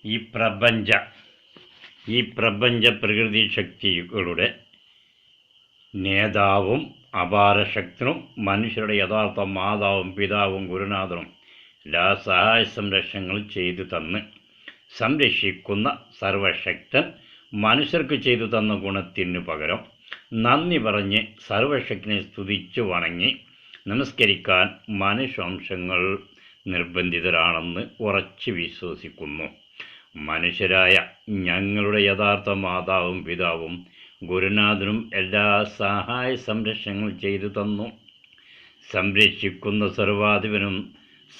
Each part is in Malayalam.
ഈ പ്രപഞ്ച പ്രകൃതി ശക്തികളുടെ നേതാവും അപാരശക്തനും മനുഷ്യരുടെ യഥാർത്ഥ മാതാവും പിതാവും ഗുരുനാഥനും എല്ലാ സഹായ സംരക്ഷണങ്ങൾ ചെയ്തു തന്ന് സംരക്ഷിക്കുന്ന സർവശക്തൻ മനുഷ്യർക്ക് ചെയ്തു തന്ന ഗുണത്തിനു പകരം നന്ദി പറഞ്ഞ് സർവശക്തനെ സ്തുതിച്ചു വണങ്ങി നമസ്കരിക്കാൻ മനുഷ്യവംശങ്ങൾ നിർബന്ധിതരാണെന്ന് ഉറച്ചു വിശ്വസിക്കുന്നു. മനുഷ്യരായ ഞങ്ങളുടെ യഥാർത്ഥ മാതാവും പിതാവും ഗുരുനാഥനും എല്ലാ സഹായ സംരക്ഷണങ്ങൾ ചെയ്തു തന്നു. സംരക്ഷിക്കുന്ന സർവാധിപനും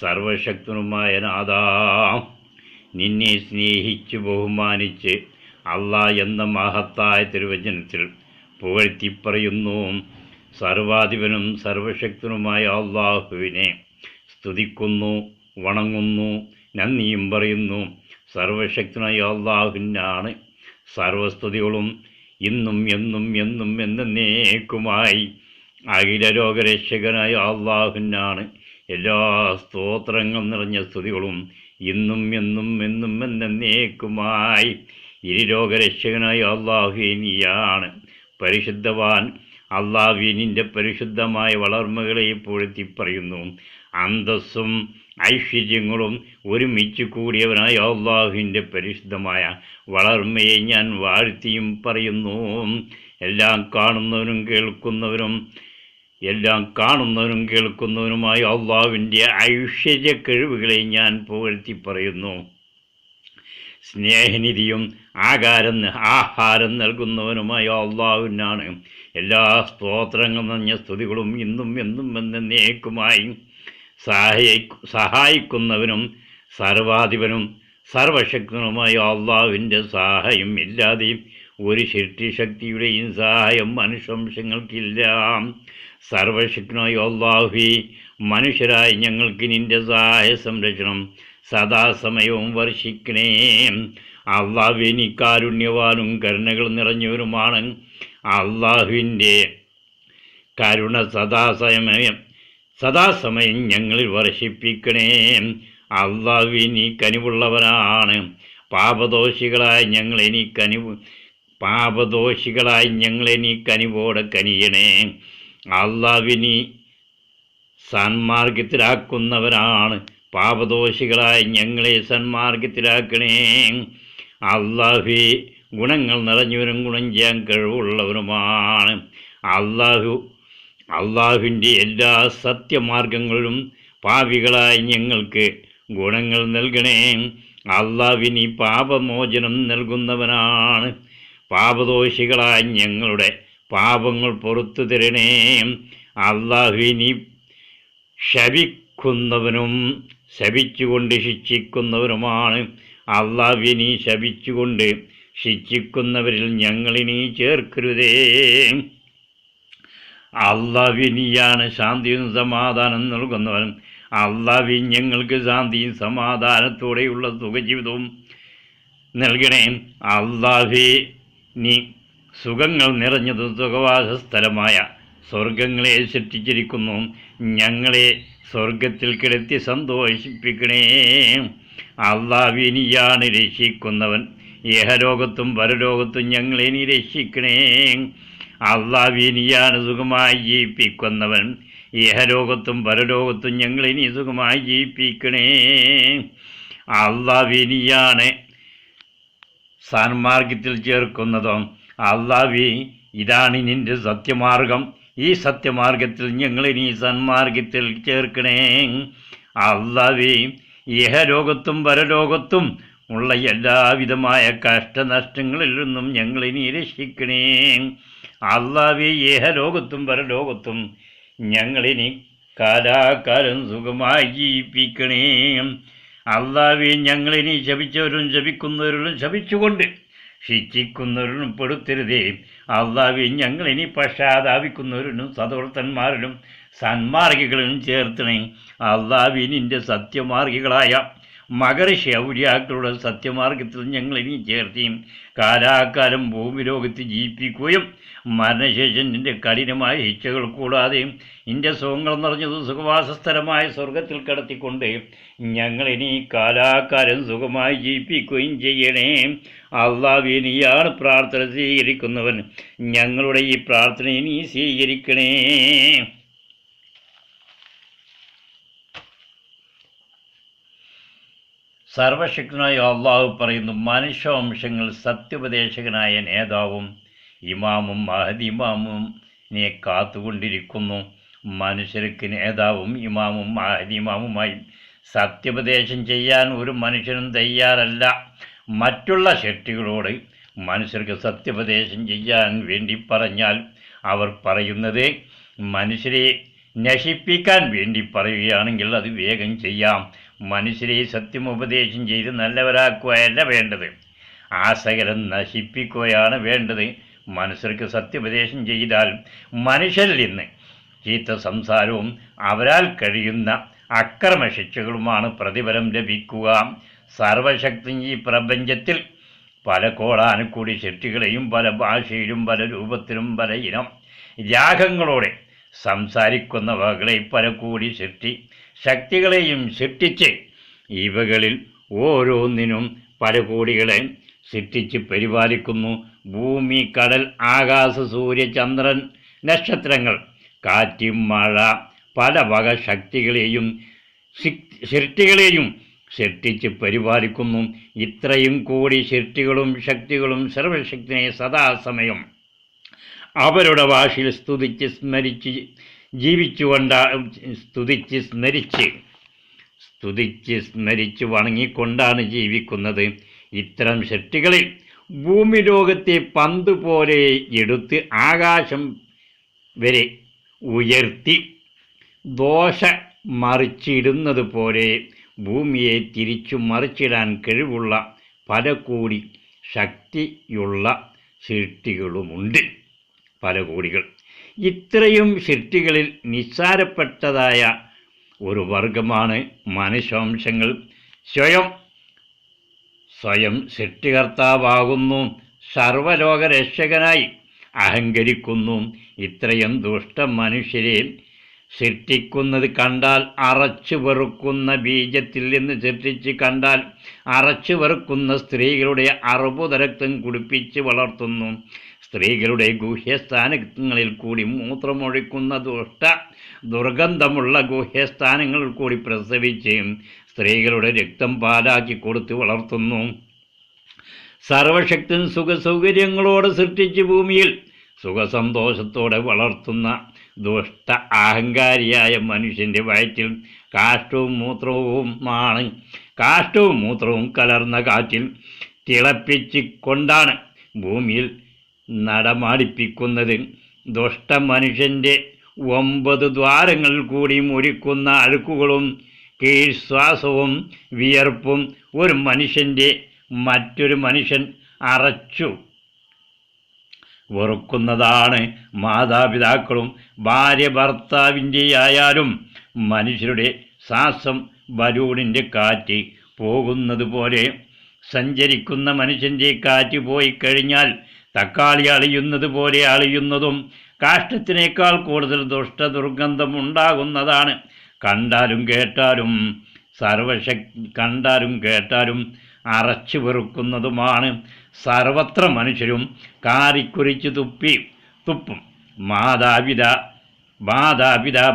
സർവശക്തനുമായ നാഥാ, നിന്നെ സ്നേഹിച്ച് ബഹുമാനിച്ച് അല്ലാഹ് എന്ന മഹത്തായ തിരുവചനത്തിൽ പുകഴ്ത്തിപ്പറയുന്നു. സർവാധിപനും സർവശക്തനുമായ അല്ലാഹുവിനെ സ്തുതിക്കുന്നു, വണങ്ങുന്നു, നന്ദിയും പറയുന്നു. സർവശക്തനായ അല്ലാഹുവിനാണ് സർവസ്തുതികളും ഇന്നും എന്നും എന്നും എന്നേക്കുമായി. അഖില രോഗരക്ഷകനായ അല്ലാഹുവിനാണ് എല്ലാ സ്തോത്രങ്ങൾ നിറഞ്ഞ സ്തുതികളും ഇന്നും എന്നും എന്നും എന്നേക്കുമായി. ഇരുരോഗരക്ഷകനായ അല്ലാഹുവിനെയാണ് പരിശുദ്ധവാൻ. അല്ലാഹുവിൻ്റെ പരിശുദ്ധമായ വളർമകളെ പുകഴ്ത്തി പറയുന്നു. അന്തസ്സും ഐശ്വര്യങ്ങളും ഒരുമിച്ച് കൂടിയവനായ അല്ലാഹുവിൻ്റെ പരിശുദ്ധമായ വളർമയെ ഞാൻ വാഴ്ത്തിയും പറയുന്നു. എല്ലാം കാണുന്നവനും കേൾക്കുന്നവനുമായ അല്ലാഹുവിൻ്റെ ഐശ്വര്യ കഴിവുകളെ ഞാൻ പുകഴ്ത്തി പറയുന്നു. സ്നേഹനിധിയും ആഹാരം നൽകുന്നവനുമായ അല്ലാഹുവിനാണ് എല്ലാ സ്തോത്രങ്ങൾ നിറഞ്ഞ സ്തുതികളും ഇന്നും എന്നും എന്നേക്കുമായി. സഹായിക്കുന്നവനും സർവാധിപനും സർവശക്തനുമായ അല്ലാഹുവിൻ്റെ സഹായം ഇല്ലാതെ ഒരു സൃഷ്ടിശക്തിയുടെയും സഹായം മനുഷ്യവംശങ്ങൾക്കില്ല. സർവശക്തനായ അല്ലാഹുവേ, മനുഷ്യരായ ഞങ്ങൾക്ക് നിന്റെ സഹായ സംരക്ഷണം സദാസമയവും വർഷിക്കണേ. അല്ലാഹുവേ, നീ കാരുണ്യവാനും കരുണകൾ നിറഞ്ഞവരുമാണ്. അല്ലാഹുവിൻ്റെ കരുണ സദാസമയം ഞങ്ങളിൽ വർഷിപ്പിക്കണേ. അല്ലാഹുവേ, നീ കനിവുള്ളവനാണ്. പാപദോഷികളായ ഞങ്ങളെ നീ കനിവോടെ കനിയണേ. അല്ലാഹുവേ, നീ സന്മാർഗത്തിലാക്കുന്നവനാണ്. പാപദോഷികളായ ഞങ്ങളെ സന്മാർഗത്തിലാക്കണേ. അല്ലാഹുവേ, ഗുണങ്ങൾ നിറഞ്ഞവരും ഗുണം ചെയ്യാൻ കഴിവുള്ളവരുമാണ്. അല്ലാഹുവിൻ്റെ എല്ലാ സത്യമാർഗങ്ങളിലും പാപികളായ ഞങ്ങൾക്ക് ഗുണങ്ങൾ നൽകണേ. അല്ലാഹുവേ, നീ പാപമോചനം നൽകുന്നവനാണ്. പാപദോഷികളായ ഞങ്ങളുടെ പാപങ്ങൾ പുറത്തു തരണേ. അല്ലാഹുവേ, നീ ശപിക്കുന്നവനും ശപിച്ചുകൊണ്ട് ശിക്ഷിക്കുന്നവരുമാണ്. അല്ലാഹുവേ, നീ ശപിച്ചുകൊണ്ട് ശിക്ഷിക്കുന്നവരിൽ ഞങ്ങളിനി ചേർക്കരുതേ. അല്ലാഹുവേ, നീയാണ് ശാന്തിയും സമാധാനം നൽകുന്നവൻ. അല്ലാഹുവേ, ഞങ്ങൾക്ക് ശാന്തിയും സമാധാനത്തോടെയുള്ള സുഖജീവിതവും നൽകണേ. അല്ലാഹുവേ, നീ സുഖങ്ങൾ നിറഞ്ഞതും സുഖവാസ സ്ഥലമായ സ്വർഗങ്ങളെ സൃഷ്ടിച്ചിരിക്കുന്നു. ഞങ്ങളെ സ്വർഗത്തിൽ കിടത്തി സന്തോഷിപ്പിക്കണേ. അല്ലാഹുവേ, നീയാണ് രക്ഷിക്കുന്നവൻ. ഇഹലോകത്തും പരലോകത്തും ഞങ്ങളെ നീ രക്ഷിക്കണേ. അല്ലാഹുവേ, നീയാണ് സുഖമായി ജീവിപ്പിക്കുന്നവൻ. ഇഹലോകത്തും പരലോകത്തും ഞങ്ങളെ നീ സുഖമായി ജീവിപ്പിക്കണേ. അല്ലാഹുവേ, നീയാണ് സന്മാർഗത്തിൽ ചേർക്കുന്നതും. അല്ലാഹുവേ, ഇതാണ് നിന്റെ സത്യമാർഗം. ഈ സത്യമാർഗത്തിൽ ഞങ്ങളെ നീ സന്മാർഗത്തിൽ ചേർക്കണേ. അല്ലാഹുവേ, ഇഹലോകത്തും പരലോകത്തും ഉള്ള എല്ലാവിധമായ കഷ്ടനഷ്ടങ്ങളിൽ നിന്നും ഞങ്ങളെ നീ രക്ഷിക്കണേ. അല്ലാഹുവേ, ഇഹലോകത്തും പരലോകത്തും ഞങ്ങളെ നീ കാലാകാലം സുഖമായി ജീവിപ്പിക്കണേ. അല്ലാഹുവേ, ഞങ്ങളെ നീ ശപിച്ചവരും ശപിക്കുന്നവരിലും ശപിച്ചുകൊണ്ട് ശിക്ഷിക്കുന്നവരിലും പെടുത്തരുതേ. അല്ലാഹുവേ, ഞങ്ങളെ നീ പശ്ചാത്താപിക്കുന്നവരിലും സദവർത്തന്മാരിലും സന്മാർഗികളിലും ചേർത്തണേ. അല്ലാഹുവേ, നിന്റെ സത്യമാർഗികളായ മഹർഷി ഔലിയാക്കളുടെ സത്യമാർഗത്തിൽ ഞങ്ങൾ ഇനി ചേർത്തിയും കാലാകാലം ഭൂമി ലോകത്ത് ജീവിപ്പിക്കുകയും മരണശേഷം നിന്റെ കഠിനമായ ഇച്ഛകൾ കൂടാതെ നിന്റെ സുഖങ്ങൾ നിറഞ്ഞത് സുഖവാസസ്ഥലമായ സ്വർഗത്തിൽ കടത്തിക്കൊണ്ട് ഞങ്ങളിനി കാലാകാലം സുഖമായി ജീവിപ്പിക്കുകയും ചെയ്യണേ. അല്ലാഹുവേ, നീയാണ് പ്രാർത്ഥന സ്വീകരിക്കുന്നവൻ. ഞങ്ങളുടെ ഈ പ്രാർത്ഥനയെ നീ സ്വീകരിക്കണേ. സർവശക്തനായ അള്ളാഹു പറയുന്നു, മനുഷ്യവംശങ്ങൾ സത്യോപദേശകനായ നേതാവും ഇമാമും മഹദി ഇമാമുനെ കാത്തുകൊണ്ടിരിക്കുന്നു. മനുഷ്യർക്ക് നേതാവും ഇമാമും മഹദി ഇമാമുമായി സത്യോപദേശം ചെയ്യാൻ ഒരു മനുഷ്യനും തയ്യാറല്ല. മറ്റുള്ള ശക്തികളോട് മനുഷ്യർക്ക് സത്യോപദേശം ചെയ്യാൻ വേണ്ടി പറഞ്ഞാൽ അവർ പറയുന്നത് മനുഷ്യരെ നശിപ്പിക്കാൻ വേണ്ടി പറയുകയാണെങ്കിൽ അത് വേഗം ചെയ്യാം. മനുഷ്യരെ സത്യമുപദേശം ചെയ്ത് നല്ലവരാക്കുകയല്ല വേണ്ടത്, ആസകലം നശിപ്പിക്കുകയാണ് വേണ്ടത്. മനുഷ്യർക്ക് സത്യോപദേശം ചെയ്താൽ മനുഷ്യരിൽ നിന്ന് ചീത്ത സംസാരവും അവരാൽ കഴിയുന്ന അക്രമശിക്ഷകളുമാണ് പ്രതിഫലം ലഭിക്കുക. സർവശക്തി ഈ പ്രപഞ്ചത്തിൽ പല കോടാനുകൂടി സൃഷ്ടികളെയും പല ഭാഷയിലും പല രൂപത്തിലും പല ഇനം രാഗങ്ങളോടെ സംസാരിക്കുന്ന വകളെ പല കൂടി ശക്തികളെയും സൃഷ്ടിച്ച് ഇവകളിൽ ഓരോന്നിനും പല കോടികളെ സൃഷ്ടിച്ച് പരിപാലിക്കുന്നു. ഭൂമി, കടൽ, ആകാശ, സൂര്യ, ചന്ദ്രൻ, നക്ഷത്രങ്ങൾ, കാറ്റ്, മഴ, പല വക ശക്തികളെയും സൃഷ്ടികളെയും സൃഷ്ടിച്ച് പരിപാലിക്കുന്നു. ഇത്രയും കൂടി സൃഷ്ടികളും ശക്തികളും സർവശക്തിനെ സദാസമയം അവരുടെ ഭാഷയിൽ സ്തുതിച്ച് സ്മരിച്ച് വണങ്ങിക്കൊണ്ടാണ് ജീവിക്കുന്നത്. ഇത്തരം സൃഷ്ടികളിൽ ഭൂമി ലോകത്തെ പന്ത് പോലെ എടുത്ത് ആകാശം വരെ ഉയർത്തി ദോശ മറിച്ചിടുന്നത് പോലെ ഭൂമിയെ തിരിച്ചു മറിച്ചിടാൻ കഴിവുള്ള പല കോടി ശക്തിയുള്ള സൃഷ്ടികളുമുണ്ട്. പല കോടികൾ. ഇത്രയും സൃഷ്ടികളിൽ നിസ്സാരപ്പെട്ടതായ ഒരു വർഗമാണ് മനുഷ്യവംശങ്ങൾ. സ്വയം സൃഷ്ടികർത്താവാകുന്നു, സർവലോകരക്ഷകനായി അഹങ്കരിക്കുന്നു. ഇത്രയും ദുഷ്ട മനുഷ്യരെ സൃഷ്ടിക്കുന്നത് കണ്ടാൽ അറച്ചു വെറുക്കുന്ന, ബീജത്തിൽ നിന്ന് സൃഷ്ടിച്ച് കണ്ടാൽ അറച്ചു വെറുക്കുന്ന സ്ത്രീകളുടെ അർബുദരക്തം കുടിപ്പിച്ച് വളർത്തുന്നു. സ്ത്രീകളുടെ ഗുഹ്യസ്ഥാനങ്ങളിൽ കൂടി മൂത്രമൊഴിക്കുന്ന ദുർഗന്ധമുള്ള ഗുഹ്യസ്ഥാനങ്ങളിൽ കൂടി പ്രസവിച്ച് സ്ത്രീകളുടെ രക്തം പാലാക്കി കൊടുത്ത് വളർത്തുന്നു. സർവശക്തൻ സുഖസൗകര്യങ്ങളോട് സൃഷ്ടിച്ച് ഭൂമിയിൽ സുഖസന്തോഷത്തോടെ വളർത്തുന്ന ദുഷ്ട അഹങ്കാരിയായ മനുഷ്യൻ്റെ വയറ്റിൽ കാഷ്ടവും മൂത്രവും കലർന്ന കാറ്റിൽ തിളപ്പിച്ച് കൊണ്ടാണ് ഭൂമിയിൽ നടമാടിപ്പിക്കുന്നത്. ദുഷ്ട മനുഷ്യൻ്റെ 9 ദ്വാരങ്ങളിൽ കൂടി മുരിക്കുന്ന അഴുക്കുകളും കീഴ്ശ്വാസവും വിയർപ്പും ഒരു മനുഷ്യൻ്റെ മറ്റൊരു മനുഷ്യൻ അറച്ചു വെറുക്കുന്നതാണ്. മാതാപിതാക്കളും ഭാര്യ ഭർത്താവിൻ്റെ ആയാലും മനുഷ്യരുടെ ശ്വാസം ബലൂണിൻ്റെ കാറ്റ് പോകുന്നത് പോലെ സഞ്ചരിക്കുന്ന മനുഷ്യൻ്റെ കാറ്റ് പോയി കഴിഞ്ഞാൽ തക്കാളി അളിയുന്നത് പോലെ അളിയുന്നതും കാഷ്ടത്തിനേക്കാൾ കൂടുതൽ ദുർഗന്ധം ഉണ്ടാകുന്നതാണ്. കണ്ടാലും കേട്ടാലും അറച്ചു വെറുക്കുന്നതുമാണ്. സർവത്ര മനുഷ്യരും കാറിക്കുരിച്ച് തുപ്പും. മാതാപിതാ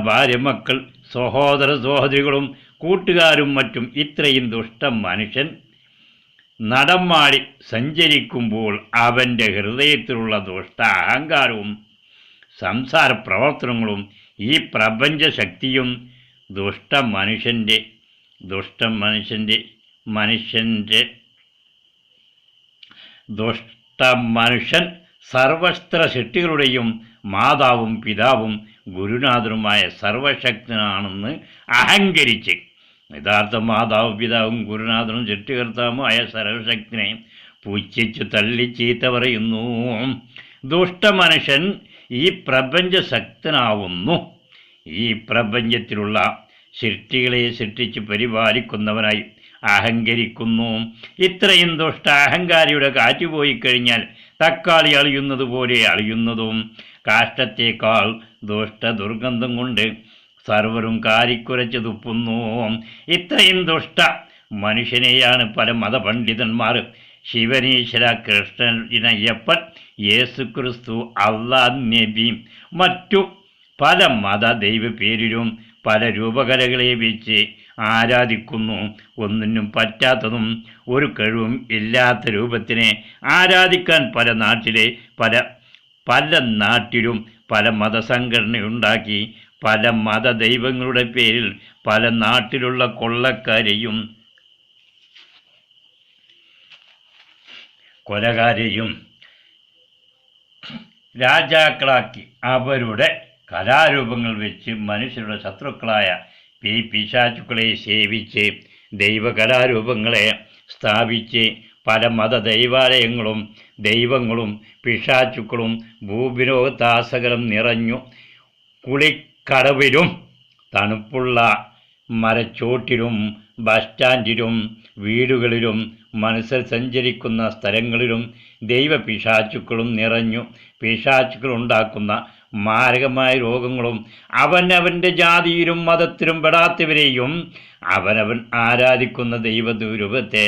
ഭാര്യ, മക്കൾ, സഹോദരികളും കൂട്ടുകാരും മറ്റും ഇത്രയും ദുഷ്ട മനുഷ്യൻ നടമാടി സഞ്ചരിക്കുമ്പോൾ അവൻ്റെ ഹൃദയത്തിലുള്ള ദുഷ്ട അഹങ്കാരവും സംസാര പ്രവർത്തനങ്ങളും ഈ പ്രപഞ്ചശക്തിയും മനുഷ്യൻ സർവസ്ത്ര സൃഷ്ടികളുടെയും മാതാവും പിതാവും ഗുരുനാഥനുമായ സർവശക്തനാണെന്ന് അഹങ്കരിച്ച് യഥാർത്ഥ മാതാവും പിതാവും ഗുരുനാഥനും സൃഷ്ടികർത്താവുമായ സർവശക്തിനെ പുച്ഛിച്ചു തള്ളി ചീത്ത പറയുന്നു. ദുഷ്ടമനുഷ്യൻ ഈ പ്രപഞ്ചശക്തനാവുന്നു. ഈ പ്രപഞ്ചത്തിലുള്ള സൃഷ്ടികളെ സൃഷ്ടിച്ച് പരിപാലിക്കുന്നവനായി അഹങ്കരിക്കുന്നു. ഇത്രയും ദുഷ്ട അഹങ്കാരിയുടെ കാറ്റുപോയി കഴിഞ്ഞാൽ തക്കാളി അളിയുന്നത് പോലെ അളിയുന്നതും കാഷ്ടത്തേക്കാൾ ദുഷ്ട ദുർഗന്ധം കൊണ്ട് സർവരും കാരിക്കുരച്ച് തുപ്പുന്നു. ഇത്രയും ദുഷ്ട മനുഷ്യനെയാണ് പല മതപണ്ഡിതന്മാർ ശിവനീശ്വര, കൃഷ്ണനയ്യപ്പൻ, യേസുക്രിസ്തു, അല്ലാഹ്, നബി, മറ്റു പല മത ദൈവ പേരിലും പല രൂപകലകളെ വെച്ച് ആരാധിക്കുന്നു. ഒന്നിനും പറ്റാത്തതും ഒരു കഴിവും ഇല്ലാത്ത രൂപത്തിനെ ആരാധിക്കാൻ പല നാട്ടിലും പല മതസംഘടനയുണ്ടാക്കി പല മതദൈവങ്ങളുടെ പേരിൽ പല നാട്ടിലുള്ള കൊള്ളക്കാരെയും കൊലകാരെയും രാജാക്കളാക്കി അവരുടെ കലാരൂപങ്ങൾ വെച്ച് മനുഷ്യരുടെ ശത്രുക്കളായ പിശാചുക്കളെ സേവിച്ച് ദൈവകലാരൂപങ്ങളെ സ്ഥാപിച്ച് പല മതദൈവാലയങ്ങളും ദൈവങ്ങളും പിശാചുക്കളും ഭൂവിനോഗത്താസകലം നിറഞ്ഞു. കുളിക്കടവിലും തണുപ്പുള്ള മരച്ചോട്ടിലും ബസ് സ്റ്റാൻഡിലും വീടുകളിലും മനുഷ്യർ സഞ്ചരിക്കുന്ന സ്ഥലങ്ങളിലും ദൈവ പിശാചുക്കളും നിറഞ്ഞു. പിശാചുക്കൾ ഉണ്ടാക്കുന്ന മാരകമായ രോഗങ്ങളും അവനവൻ്റെ ജാതിയിലും മതത്തിലും പെടാത്തവരെയും അവനവൻ ആരാധിക്കുന്ന ദൈവരൂപത്തെ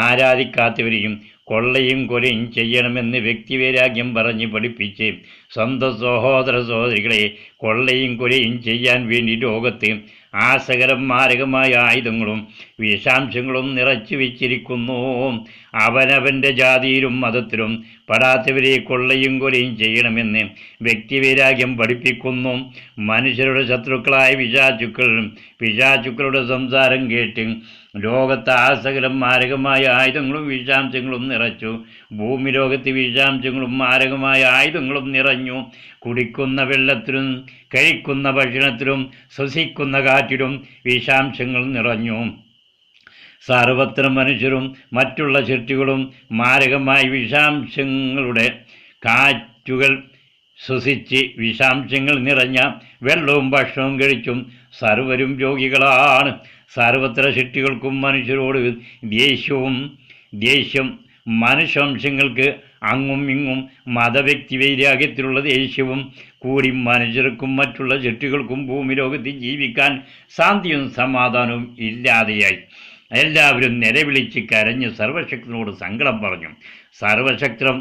ആരാധിക്കാത്തവരെയും കൊള്ളയും കൊലയും ചെയ്യണമെന്ന് വ്യക്തിവൈരാഗ്യം പറഞ്ഞ് പഠിപ്പിച്ച് സ്വന്തം സഹോദര സഹോദരികളെ കൊള്ളയും കൊലയും ചെയ്യാൻ വേണ്ടി ലോകത്ത് സകലം മാരകമായ ആയുധങ്ങളും വിഷാംശങ്ങളും നിറച്ചു വെച്ചിരിക്കുന്നു. അവനവൻ്റെ ജാതിയിലും മതത്തിലും പെടാത്തവരെ കൊള്ളയും കൊലയും ചെയ്യണമെന്ന് വ്യക്തിവൈരാഗ്യം പഠിപ്പിക്കുന്നു. മനുഷ്യരുടെ ശത്രുക്കളായ പിശാചുക്കളുടെ സംസാരം കേട്ട് ലോകത്ത് സകലം മാരകമായ ആയുധങ്ങളും വിഷാംശങ്ങളും നിറച്ചു. ഭൂമി ലോകത്ത് വിഷാംശങ്ങളും മാരകമായ ആയുധങ്ങളും നിറഞ്ഞു. കുടിക്കുന്ന വെള്ളത്തിലും കഴിക്കുന്ന ഭക്ഷണത്തിലും ശ്വസിക്കുന്ന കാറ്റിലും വിഷാംശങ്ങൾ നിറഞ്ഞു. സർവത്ര മനുഷ്യരും മറ്റുള്ള സൃഷ്ടികളും മാരകമായ വിഷാംശങ്ങളുടെ കാറ്റുകൾ ശ്വസിച്ച് വിഷാംശങ്ങൾ നിറഞ്ഞ വെള്ളവും ഭക്ഷണവും കഴിച്ചും സർവരും രോഗികളാണ്. സർവത്ര സൃഷ്ടികൾക്കും മനുഷ്യരോട് ദേഷ്യം മനുഷ്യവംശങ്ങൾക്ക് അങ്ങും ഇങ്ങും മതവ്യക്തി വൈരാഗ്യത്തിലുള്ള ദേഷ്യവും കൂടി മനുഷ്യർക്കും മറ്റുള്ള സൃഷ്ടികൾക്കും ഭൂമി ലോകത്ത് ജീവിക്കാൻ ശാന്തിയും സമാധാനവും ഇല്ലാതെയായി. എല്ലാവരും നിലവിളിച്ച് കരഞ്ഞ് സർവശക്തനോട് സങ്കടം പറഞ്ഞു. സർവശക്തൻ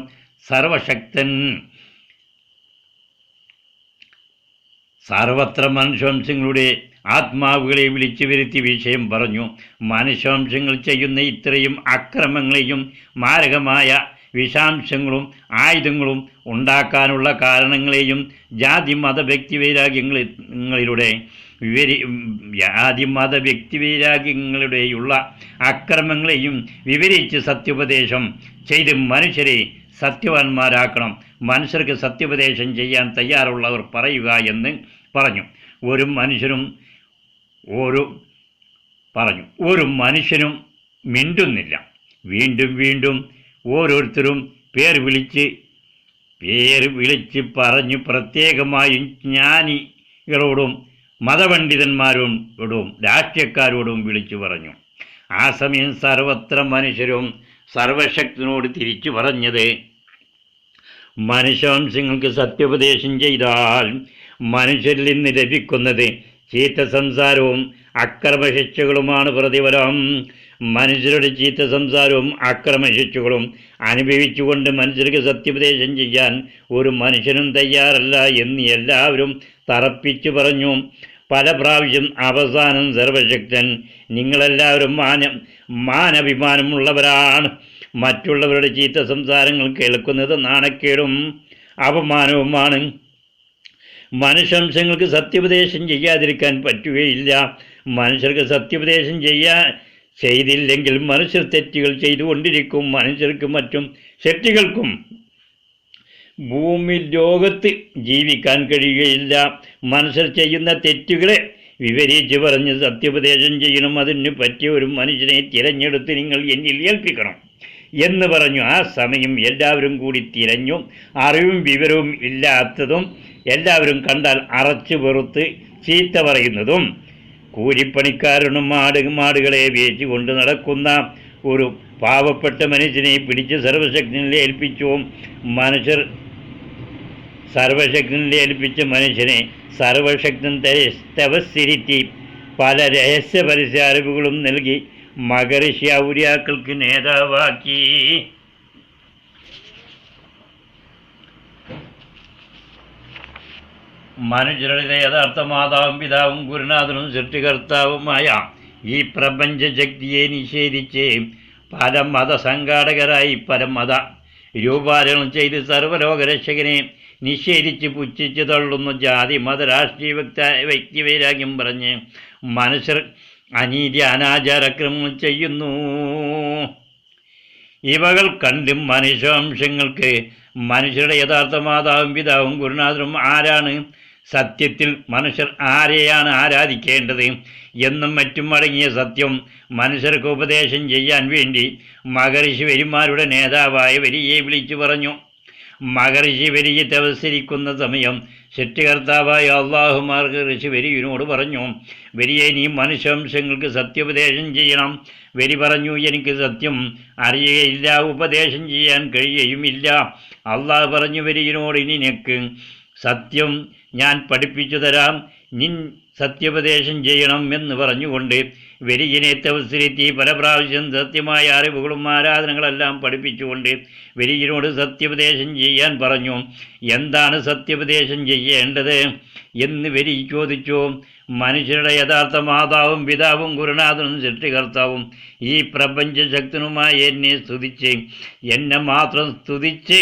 സർവത്ര മനുഷ്യവംശങ്ങളുടെ ആത്മാവുകളെ വിളിച്ചു വരുത്തി വിഷയം പറഞ്ഞു. മനുഷ്യവംശങ്ങൾ ചെയ്യുന്ന ഇത്രയും അക്രമങ്ങളെയും മാരകമായ വിഷാംശങ്ങളും ആയുധങ്ങളും ഉണ്ടാക്കാനുള്ള കാരണങ്ങളെയും ജാതി മത വ്യക്തിവൈരാഗ്യങ്ങളുടെയുള്ള അക്രമങ്ങളെയും വിവരിച്ച് സത്യോപദേശം ചെയ്ത് മനുഷ്യരെ സത്യവാന്മാരാക്കണം. മനുഷ്യർക്ക് സത്യോപദേശം ചെയ്യാൻ തയ്യാറുള്ളവർ പറയുക എന്ന് പറഞ്ഞു. ഒരു മനുഷ്യനും മിണ്ടുന്നില്ല. വീണ്ടും വീണ്ടും ഓരോരുത്തരും പേർ വിളിച്ച് പറഞ്ഞു. പ്രത്യേകമായും ജ്ഞാനികളോടും മതപണ്ഡിതന്മാരോടും രാഷ്ട്രീയക്കാരോടും വിളിച്ചു പറഞ്ഞു. ആ സമയം സർവത്ര മനുഷ്യരും സർവശക്തനോട് തിരിച്ചു പറഞ്ഞത്, മനുഷ്യവംശങ്ങൾക്ക് സത്യോപദേശം ചെയ്താൽ മനുഷ്യരിൽ നിന്ന് ലഭിക്കുന്നത് ചീത്ത സംസാരവും അക്രമശിക്ഷകളുമാണ് പ്രതിഫലം. മനുഷ്യരുടെ ചീത്ത സംസാരവും അക്രമശിക്ഷകളും അനുഭവിച്ചുകൊണ്ട് മനുഷ്യർക്ക് സത്യോപദേശം ചെയ്യാൻ ഒരു മനുഷ്യനും തയ്യാറല്ല എന്ന് എല്ലാവരും തറപ്പിച്ചു പറഞ്ഞു. പല പ്രാവശ്യം അവസാനം സർവശക്തൻ, നിങ്ങളെല്ലാവരും മാനഭിമാനമുള്ളവരാണ്. മറ്റുള്ളവരുടെ ചീത്ത സംസാരങ്ങൾ കേൾക്കുന്നത് നാണക്കേടും അപമാനവുമാണ്. മനുഷ്യവംശങ്ങൾക്ക് സത്യോപദേശം ചെയ്യാതിരിക്കാൻ പറ്റുകയില്ല. മനുഷ്യർക്ക് സത്യോപദേശം ചെയ്തില്ലെങ്കിൽ മനുഷ്യർ തെറ്റുകൾ ചെയ്തുകൊണ്ടിരിക്കും. മനുഷ്യർക്ക് മറ്റും ശക്തികൾക്കും ഭൂമി ലോകത്ത് ജീവിക്കാൻ കഴിയുകയില്ല. മനുഷ്യർ ചെയ്യുന്ന തെറ്റുകളെ വിവരിച്ച് പറഞ്ഞ് സത്യോപദേശം ചെയ്യണം. അതിന് പറ്റിയ ഒരു മനുഷ്യനെ തിരഞ്ഞെടുത്ത് നിങ്ങൾ എന്നിൽ ഏൽപ്പിക്കണം എന്ന് പറഞ്ഞു. ആ സമയം എല്ലാവരും കൂടി തിരഞ്ഞു. അറിവും വിവരവും ഇല്ലാത്തതും എല്ലാവരും കണ്ടാൽ അറച്ചു വെറുത്ത് ചീത്ത പറയുന്നതും കൂലിപ്പണിക്കാരനും മാടുകളെ വേച്ചു കൊണ്ട് നടക്കുന്ന ഒരു പാവപ്പെട്ട മനുഷ്യനെ പിടിച്ച് സർവശക്തനിൽ ഏൽപ്പിച്ചു. സർവശക്തനിൽ ഏൽപ്പിച്ച മനുഷ്യനെ സർവശക്തൻ തപസ്സിരുത്തി പല രഹസ്യ പരസ്യ അറിവുകളും നൽകി മഹർഷി ഔലിയാക്കൾക്ക് നേതാവാക്കി. മനുഷ്യരുടെ യഥാർത്ഥ മാതാവും പിതാവും ഗുരുനാഥനും സൃഷ്ടികർത്താവുമായ ഈ പ്രപഞ്ച ശക്തിയെ നിഷേധിച്ച് പല മതസംഘാടകരായി പല മത രൂപാന്തരം ചെയ്ത് സർവ്വലോകരക്ഷകനെ നിഷേധിച്ച് പുച്ഛിച്ച് തള്ളുന്ന ജാതി മത രാഷ്ട്രീയ വ്യക്തിവൈരാഗ്യം പറഞ്ഞ് മനുഷ്യർ അനീതി അനാചാരക്രമങ്ങൾ ചെയ്യുന്നു. ഇവകൾ കണ്ടും മനുഷ്യവംശങ്ങൾക്ക് മനുഷ്യരുടെ യഥാർത്ഥ മാതാവും പിതാവും ഗുരുനാഥനും ആരാണ്, സത്യത്തിൽ മനുഷ്യർ ആരെയാണ് ആരാധിക്കേണ്ടത് എന്നും മറ്റും അടങ്ങിയ സത്യം മനുഷ്യർക്ക് ഉപദേശം ചെയ്യാൻ വേണ്ടി മഹർഷി വരിമാരുടെ നേതാവായ വരിയെ വിളിച്ചു പറഞ്ഞു. മഹർഷി വരിയെ തപസ്സരിക്കുന്ന സമയം സൃഷ്ടികർത്താവായ അള്ളാഹു മഹർഷി വരിയോട് പറഞ്ഞു, വരിയെ നീ മനുഷ്യവംശങ്ങൾക്ക് സത്യോപദേശം ചെയ്യണം. വരി പറഞ്ഞു, എനിക്ക് സത്യം അറിയുകയില്ല, ഉപദേശം ചെയ്യാൻ കഴിയുകയുമില്ല. അള്ളാഹു പറഞ്ഞു വരിയോട്, നിനക്ക് സത്യം ഞാൻ പഠിപ്പിച്ചു തരാം, നിൻ സത്യോപദേശം ചെയ്യണം എന്ന് പറഞ്ഞുകൊണ്ട് വരിയിനെ തപസ്സിരുത്തി പല പ്രാവശ്യം സത്യമായ അറിവുകളും ആരാധനകളെല്ലാം പഠിപ്പിച്ചുകൊണ്ട് വരിയിനോട് സത്യോപദേശം ചെയ്യാൻ പറഞ്ഞു. എന്താണ് സത്യോപദേശം ചെയ്യേണ്ടത് എന്ന് വരി ചോദിച്ചു. മനുഷ്യരുടെ യഥാർത്ഥ മാതാവും പിതാവും ഗുരുനാഥനും സൃഷ്ടികർത്താവും ഈ പ്രപഞ്ചശക്തനുമായി എന്നെ സ്തുതിച്ച് എന്നെ മാത്രം സ്തുതിച്ച്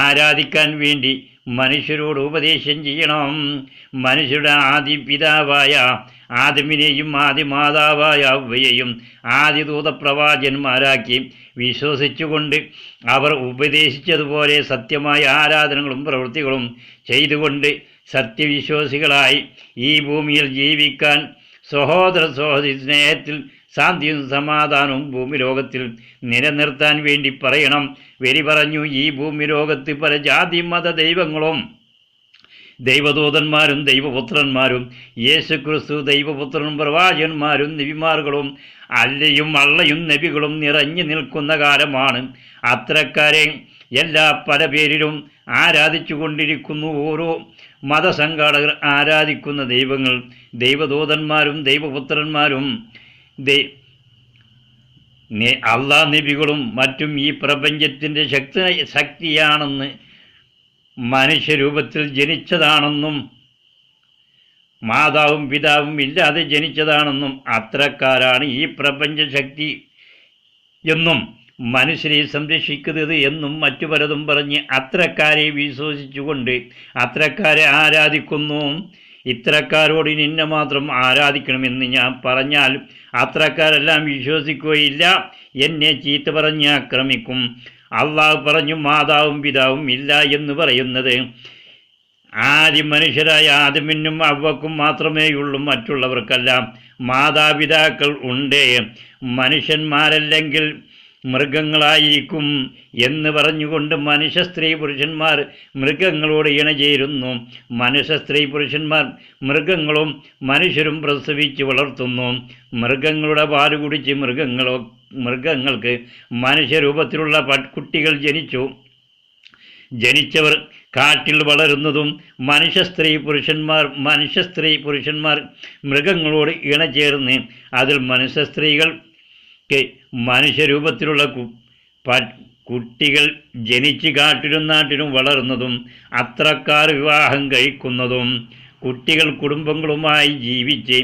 ആരാധിക്കാൻ വേണ്ടി മനുഷ്യരോട് ഉപദേശം ചെയ്യണം. മനുഷ്യരുടെ ആദി പിതാവായ ആദമിനെയും ആദി മാതാവായ ഹവ്വയെയും ആദിദൂത പ്രവാചകന്മാരാക്കി വിശ്വസിച്ചുകൊണ്ട് അവർ ഉപദേശിച്ചതുപോലെ സത്യമായ ആരാധനകളും പ്രവൃത്തികളും ചെയ്തുകൊണ്ട് സത്യവിശ്വാസികളായി ഈ ഭൂമിയിൽ ജീവിക്കാൻ സഹോദരി സ്നേഹത്തിൽ ശാന്തിയും സമാധാനവും ഭൂമി ലോകത്തിൽ നിലനിർത്താൻ വേണ്ടി പറയണം. വരി പറഞ്ഞു, ഈ ഭൂമി ലോകത്ത് പല ജാതി മത ദൈവങ്ങളും ദൈവദൂതന്മാരും ദൈവപുത്രന്മാരും യേശുക്രിസ്തു ദൈവപുത്രനും പ്രവാചകന്മാരും നബിമാர்களுം അള്ളയും നബികളും നിറഞ്ഞു നിൽക്കുന്ന കാലമാണ്. അത്തരക്കാരെ എല്ലാ പല പേരിലും ആരാധിച്ചു കൊണ്ടിരിക്കുന്നു. ഓരോ മതസംഘാടകർ ആരാധിക്കുന്ന ദൈവങ്ങൾ ദൈവദൂതന്മാരും ദൈവപുത്രന്മാരും അള്ളാഹ് നബികളും മറ്റും ഈ പ്രപഞ്ചത്തിൻ്റെ ശക്തിയാണെന്ന് മനുഷ്യരൂപത്തിൽ ജനിച്ചതാണെന്നും മാതാവും പിതാവും ഇല്ലാതെ ജനിച്ചതാണെന്നും അത്തരക്കാരാണ് ഈ പ്രപഞ്ച ശക്തി എന്നും മനുഷ്യരെ സംരക്ഷിക്കുന്നത് എന്നും മറ്റു പലതും പറഞ്ഞ് അത്തരക്കാരെ വിശ്വസിച്ചുകൊണ്ട് അത്തരക്കാരെ ആരാധിക്കുന്നു. ഇത്തരക്കാരോട് നിന്നെ മാത്രം ആരാധിക്കണമെന്ന് ഞാൻ പറഞ്ഞാൽ അത്തരക്കാരെല്ലാം വിശ്വസിക്കുകയില്ല, എന്നെ ചീത്ത പറഞ്ഞ് ആക്രമിക്കും. അള്ളാഹു പറഞ്ഞു, മാതാവും പിതാവും ഇല്ല എന്ന് പറയുന്നത് ആദ്യ മനുഷ്യരായ ആദമിനും അവ്വക്കും മാത്രമേയുള്ളൂ, മറ്റുള്ളവർക്കെല്ലാം മാതാപിതാക്കൾ ഉണ്ട്. മനുഷ്യന്മാരല്ലെങ്കിൽ മൃഗങ്ങളായിരിക്കും എന്ന് പറഞ്ഞുകൊണ്ട് മനുഷ്യ സ്ത്രീ പുരുഷന്മാർ മൃഗങ്ങളോട് ഇണചേരുന്നു. മനുഷ്യ സ്ത്രീ പുരുഷന്മാർ മൃഗങ്ങളും മനുഷ്യരും പ്രസവിച്ച് വളർത്തുന്നു. മൃഗങ്ങളുടെ പാല് കുടിച്ച് മൃഗങ്ങൾക്ക് മനുഷ്യരൂപത്തിലുള്ള കുട്ടികൾ ജനിച്ചവർ കാട്ടിൽ വളരുന്നതും മനുഷ്യ സ്ത്രീ പുരുഷന്മാർ മൃഗങ്ങളോട് ഇണചേർന്ന് അതിൽ മനുഷ്യ സ്ത്രീകൾക്ക് മനുഷ്യരൂപത്തിലുള്ള കുട്ടികൾ ജനിച്ച് കാട്ടിലും നാട്ടിലും വളർന്നതും അത്രക്കാർ വിവാഹം കഴിക്കുന്നതും കുട്ടികൾ കുടുംബങ്ങളുമായി ജീവിച്ച്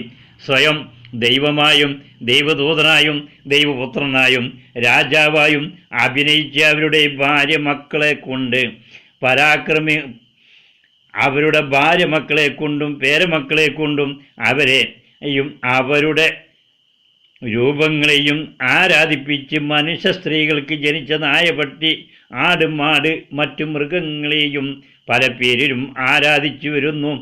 സ്വയം ദൈവമായും ദൈവദൂതനായും ദൈവപുത്രനായും രാജാവായും അഭിനയിച്ച് അവരുടെ ഭാര്യ മക്കളെ കൊണ്ടും പേരമക്കളെ കൊണ്ടും അവരെയും അവരുടെ രൂപങ്ങളെയും ആരാധിപ്പിച്ച് മനുഷ്യ സ്ത്രീകൾക്ക് ജനിച്ച നായ, പട്ടി, ആട്, മാട് മറ്റു മൃഗങ്ങളെയും പല പേരിലും ആരാധിച്ചു വരുന്നു.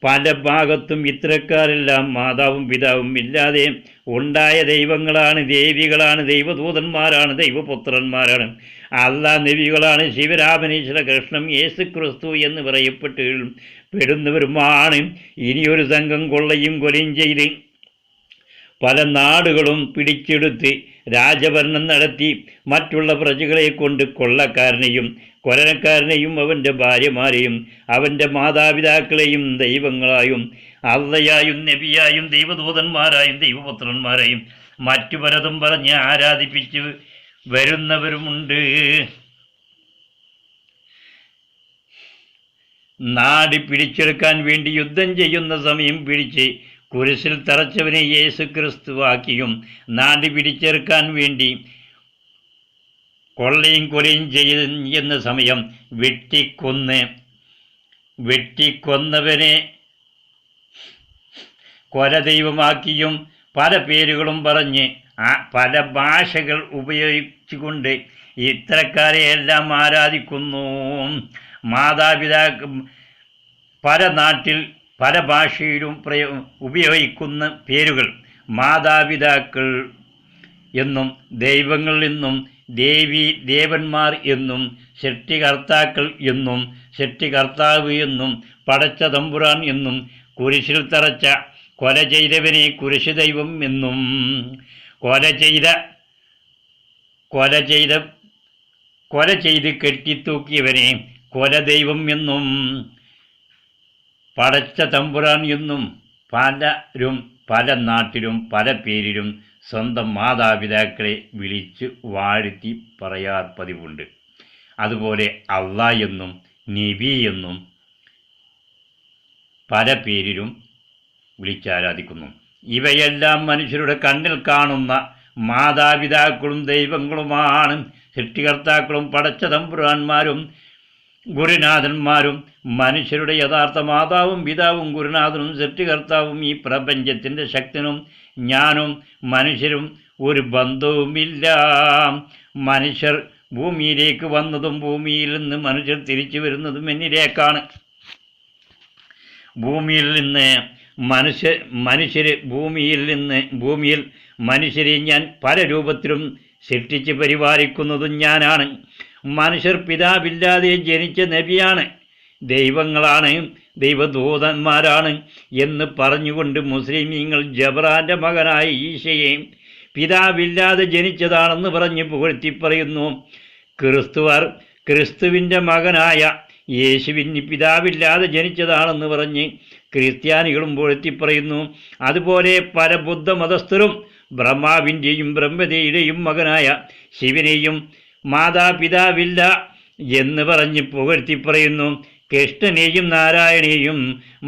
പല ഭാഗത്തും ഇത്തരക്കാരെല്ലാം മാതാവും പിതാവും ഇല്ലാതെ ഉണ്ടായ ദൈവങ്ങളാണ്, ദേവികളാണ്, ദൈവദൂതന്മാരാണ്, ദൈവപുത്രന്മാരാണ്, നബികളാണ്, ശിവരാമനീശ്വര കൃഷ്ണൻ യേശു ക്രിസ്തു എന്ന് പെടുന്നവരുമാണ്. ഇനിയൊരു സംഘം കൊള്ളയും കൊലയും ചെയ്ത് പല നാടുകളും പിടിച്ചെടുത്ത് രാജഭരണം നടത്തി മറ്റുള്ള പ്രജകളെ കൊണ്ട് കൊള്ളക്കാരനെയും കൊലനക്കാരനെയും അവൻ്റെ ഭാര്യമാരെയും അവൻ്റെ മാതാപിതാക്കളെയും ദൈവങ്ങളായും അള്ളയായും നബിയായും ദൈവദൂതന്മാരായും ദൈവപുത്രന്മാരായും മറ്റു പലതും പറഞ്ഞ് ആരാധിപ്പിച്ച് വരുന്നവരുമുണ്ട്. നാട് പിടിച്ചെടുക്കാൻ വേണ്ടി യുദ്ധം ചെയ്യുന്ന സമയം പിടിച്ച് കുരിശിൽ തറച്ചവനെ യേശു ക്രിസ്തുവാക്കിയും നാട് പിടിച്ചെടുക്കാൻ വേണ്ടി കൊള്ളയും കൊലയും ചെയ്യുന്ന സമയം വെട്ടിക്കൊന്നവനെ കൊലദൈവമാക്കിയും പല പേരുകളും പറഞ്ഞ് പല ഭാഷകൾ ഉപയോഗിച്ചുകൊണ്ട് ഇത്തരക്കാരെയെല്ലാം ആരാധിക്കുന്നു. മാതാപിതാക്കൾ പല നാട്ടിൽ പല ഭാഷയിലും ഉപയോഗിക്കുന്ന പേരുകൾ മാതാപിതാക്കൾ എന്നും ദൈവങ്ങൾ എന്നും ദേവന്മാർ എന്നും സൃഷ്ടികർത്താക്കൾ എന്നും സൃഷ്ടികർത്താവ് എന്നും പടച്ച തമ്പുരാൻ എന്നും കുരിശിൽ തറച്ച കൊല ചെയ്തവനെ കുരിശ് ദൈവം എന്നും കൊല ചെയ്ത് കെട്ടിത്തൂക്കിയവനെ കൊലദൈവം എന്നും പടച്ച തമ്പുരാൻ എന്നും പലരും പല നാട്ടിലും പല പേരിലും സ്വന്തം മാതാപിതാക്കളെ വിളിച്ച് വാഴ്ത്തി പറയാൻ പതിവുണ്ട്. അതുപോലെ അള്ളാഹ് എന്നും നബി എന്നും പല പേരിലും വിളിച്ചാരാധിക്കുന്നു. ഇവയെല്ലാം മനുഷ്യരുടെ കണ്ണിൽ കാണുന്ന മാതാപിതാക്കളും ദൈവങ്ങളുമാണ്. സൃഷ്ടികർത്താക്കളും പടച്ച തമ്പുരാന്മാരും ഗുരുനാഥന്മാരും മനുഷ്യരുടെ യഥാർത്ഥ മാതാവും പിതാവും ഗുരുനാഥനും സൃഷ്ടികർത്താവും ഈ പ്രപഞ്ചത്തിൻ്റെ ശക്തനും ഞാനും മനുഷ്യരും ഒരു ബന്ധവുമില്ല. മനുഷ്യർ ഭൂമിയിലേക്ക് വന്നതും ഭൂമിയിൽ നിന്ന് മനുഷ്യർ തിരിച്ചു വരുന്നതും എന്നിലേക്കാണ്. ഭൂമിയിൽ മനുഷ്യരെ ഞാൻ പല രൂപത്തിലും സൃഷ്ടിച്ച് പരിപാലിക്കുന്നതും ഞാനാണ്. മനുഷ്യർ പിതാവില്ലാതെ ജനിച്ച നബിയാണ്, ദൈവങ്ങളാണ്, ദൈവദൂതന്മാരാണ് എന്ന് പറഞ്ഞുകൊണ്ട് മുസ്ലിമീങ്ങൾ ജബ്രാന്റെ മകനായ ഈശയെ പിതാവില്ലാതെ ജനിച്ചതാണെന്ന് പറഞ്ഞ് പുകഴ്ത്തി പറയുന്നു. ക്രിസ്തുവിൻ്റെ മകനായ യേശുവിന് പിതാവില്ലാതെ ജനിച്ചതാണെന്ന് പറഞ്ഞ് ക്രിസ്ത്യാനികളും പുകഴ്ത്തി പറയുന്നു. അതുപോലെ പല ബുദ്ധമതസ്ഥരും ബ്രഹ്മാവിൻ്റെയും ബ്രഹ്മതയുടെയും മകനായ ശിവനെയും മാതാപിതാവില്ല എന്ന് പറഞ്ഞ് പുകഴ്ത്തി പറയുന്നു. കൃഷ്ണനെയും നാരായണനെയും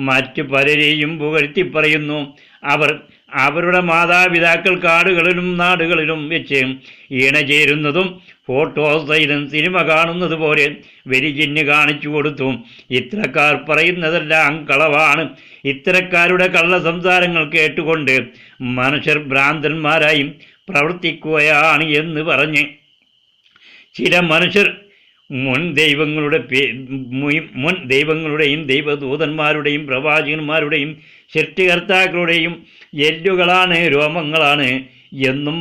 മറ്റു പലരെയും പുകഴ്ത്തി പറയുന്നു. അവരുടെ മാതാപിതാക്കൾ കാടുകളിലും നാടുകളിലും വെച്ച് ഇണചേരുന്നതും ഫോട്ടോ സഹിതം സിനിമ കാണുന്നത് പോലെ വെരിജിന് കാണിച്ചു കൊടുത്തു. ഇത്തരക്കാർ പറയുന്നതെല്ലാം കളവാണ്. ഇത്തരക്കാരുടെ കള്ള സംസാരങ്ങൾ കേട്ടുകൊണ്ട് മനുഷ്യർ ഭ്രാന്തന്മാരായി പ്രവർത്തിക്കുകയാണ് എന്ന് പറഞ്ഞ് ചില മനുഷ്യർ മുൻ ദൈവങ്ങളുടെയും ദൈവദൂതന്മാരുടെയും പ്രവാചകന്മാരുടെയും സൃഷ്ടികർത്താക്കളുടെയും എല്ലുകളാണ്, രോമങ്ങളാണ് എന്നും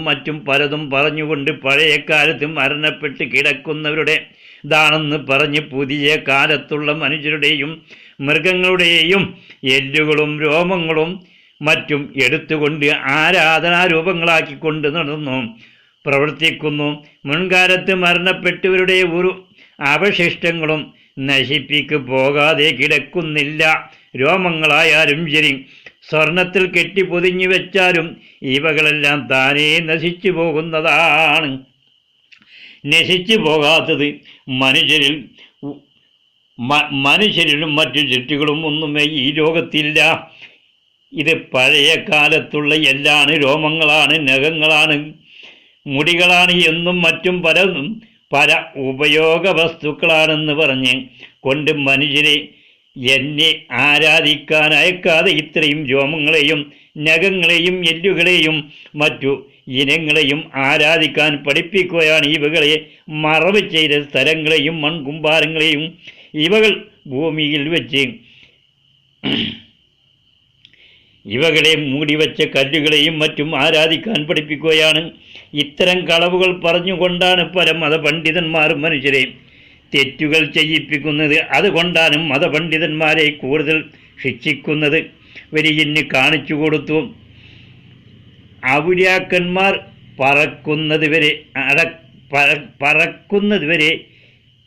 മറ്റും പലതും പറഞ്ഞുകൊണ്ട് പഴയ കാലത്ത് മരണപ്പെട്ട് കിടക്കുന്നവരുടേതാണെന്ന് പറഞ്ഞ് പുതിയ കാലത്തുള്ള മനുഷ്യരുടെയും മൃഗങ്ങളുടെയും എല്ലുകളും രോമങ്ങളും മറ്റും എടുത്തുകൊണ്ട് ആരാധനാരൂപങ്ങളാക്കിക്കൊണ്ട് നടന്നു പ്രവർത്തിക്കുന്നു. മുൻകാലത്ത് മരണപ്പെട്ടവരുടെ ഒരു അവശിഷ്ടങ്ങളും നശിപ്പിക്ക് പോകാതെ കിടക്കുന്നില്ല. രോമങ്ങളായാലും ശരി, സ്വർണത്തിൽ കെട്ടി പൊതിഞ്ഞു വെച്ചാലും ഇവകളെല്ലാം താനേ നശിച്ചു പോകുന്നതാണ്. നശിച്ചു പോകാത്തത് മനുഷ്യരിലും മറ്റു സൃഷ്ടികളും ഒന്നുമേ ഈ ലോകത്തില്ല. ഇത് പഴയ കാലത്തുള്ള എല്ലാം രോമങ്ങളാണ്, നഖങ്ങളാണ്, മുടികളാണ് എന്നും മറ്റും പല ഉപയോഗ വസ്തുക്കളാണെന്ന് പറഞ്ഞ് കൊണ്ട് മനുഷ്യരെ എന്നെ ആരാധിക്കാൻ അയക്കാതെ ഇത്രയും രോമങ്ങളെയും നഖങ്ങളെയും എല്ലുകളെയും മറ്റു ഇനങ്ങളെയും ആരാധിക്കാൻ പഠിപ്പിക്കുകയാണ്. ഇവകളെ മറവ് ചെയ്ത സ്ഥലങ്ങളെയും മൺകുമ്പാരങ്ങളെയും ഇവകൾ ഭൂമിയിൽ വെച്ച് ഇവകളെ മൂടിവെച്ച കല്ലുകളെയും മറ്റും ആരാധിക്കാൻ പഠിപ്പിക്കുകയാണ്. ഇത്തരം കളവുകൾ പറഞ്ഞുകൊണ്ടാണ് പല മതപണ്ഡിതന്മാരും മനുഷ്യരെ തെറ്റുകൾ ചെയ്യിപ്പിക്കുന്നത്. അതുകൊണ്ടാണ് മതപണ്ഡിതന്മാരെ കൂടുതൽ ശിക്ഷിക്കുന്നത്. വരിയിന് കാണിച്ചു കൊടുത്തു. ഔലിയാക്കന്മാർ പറക്കുന്നതുവരെ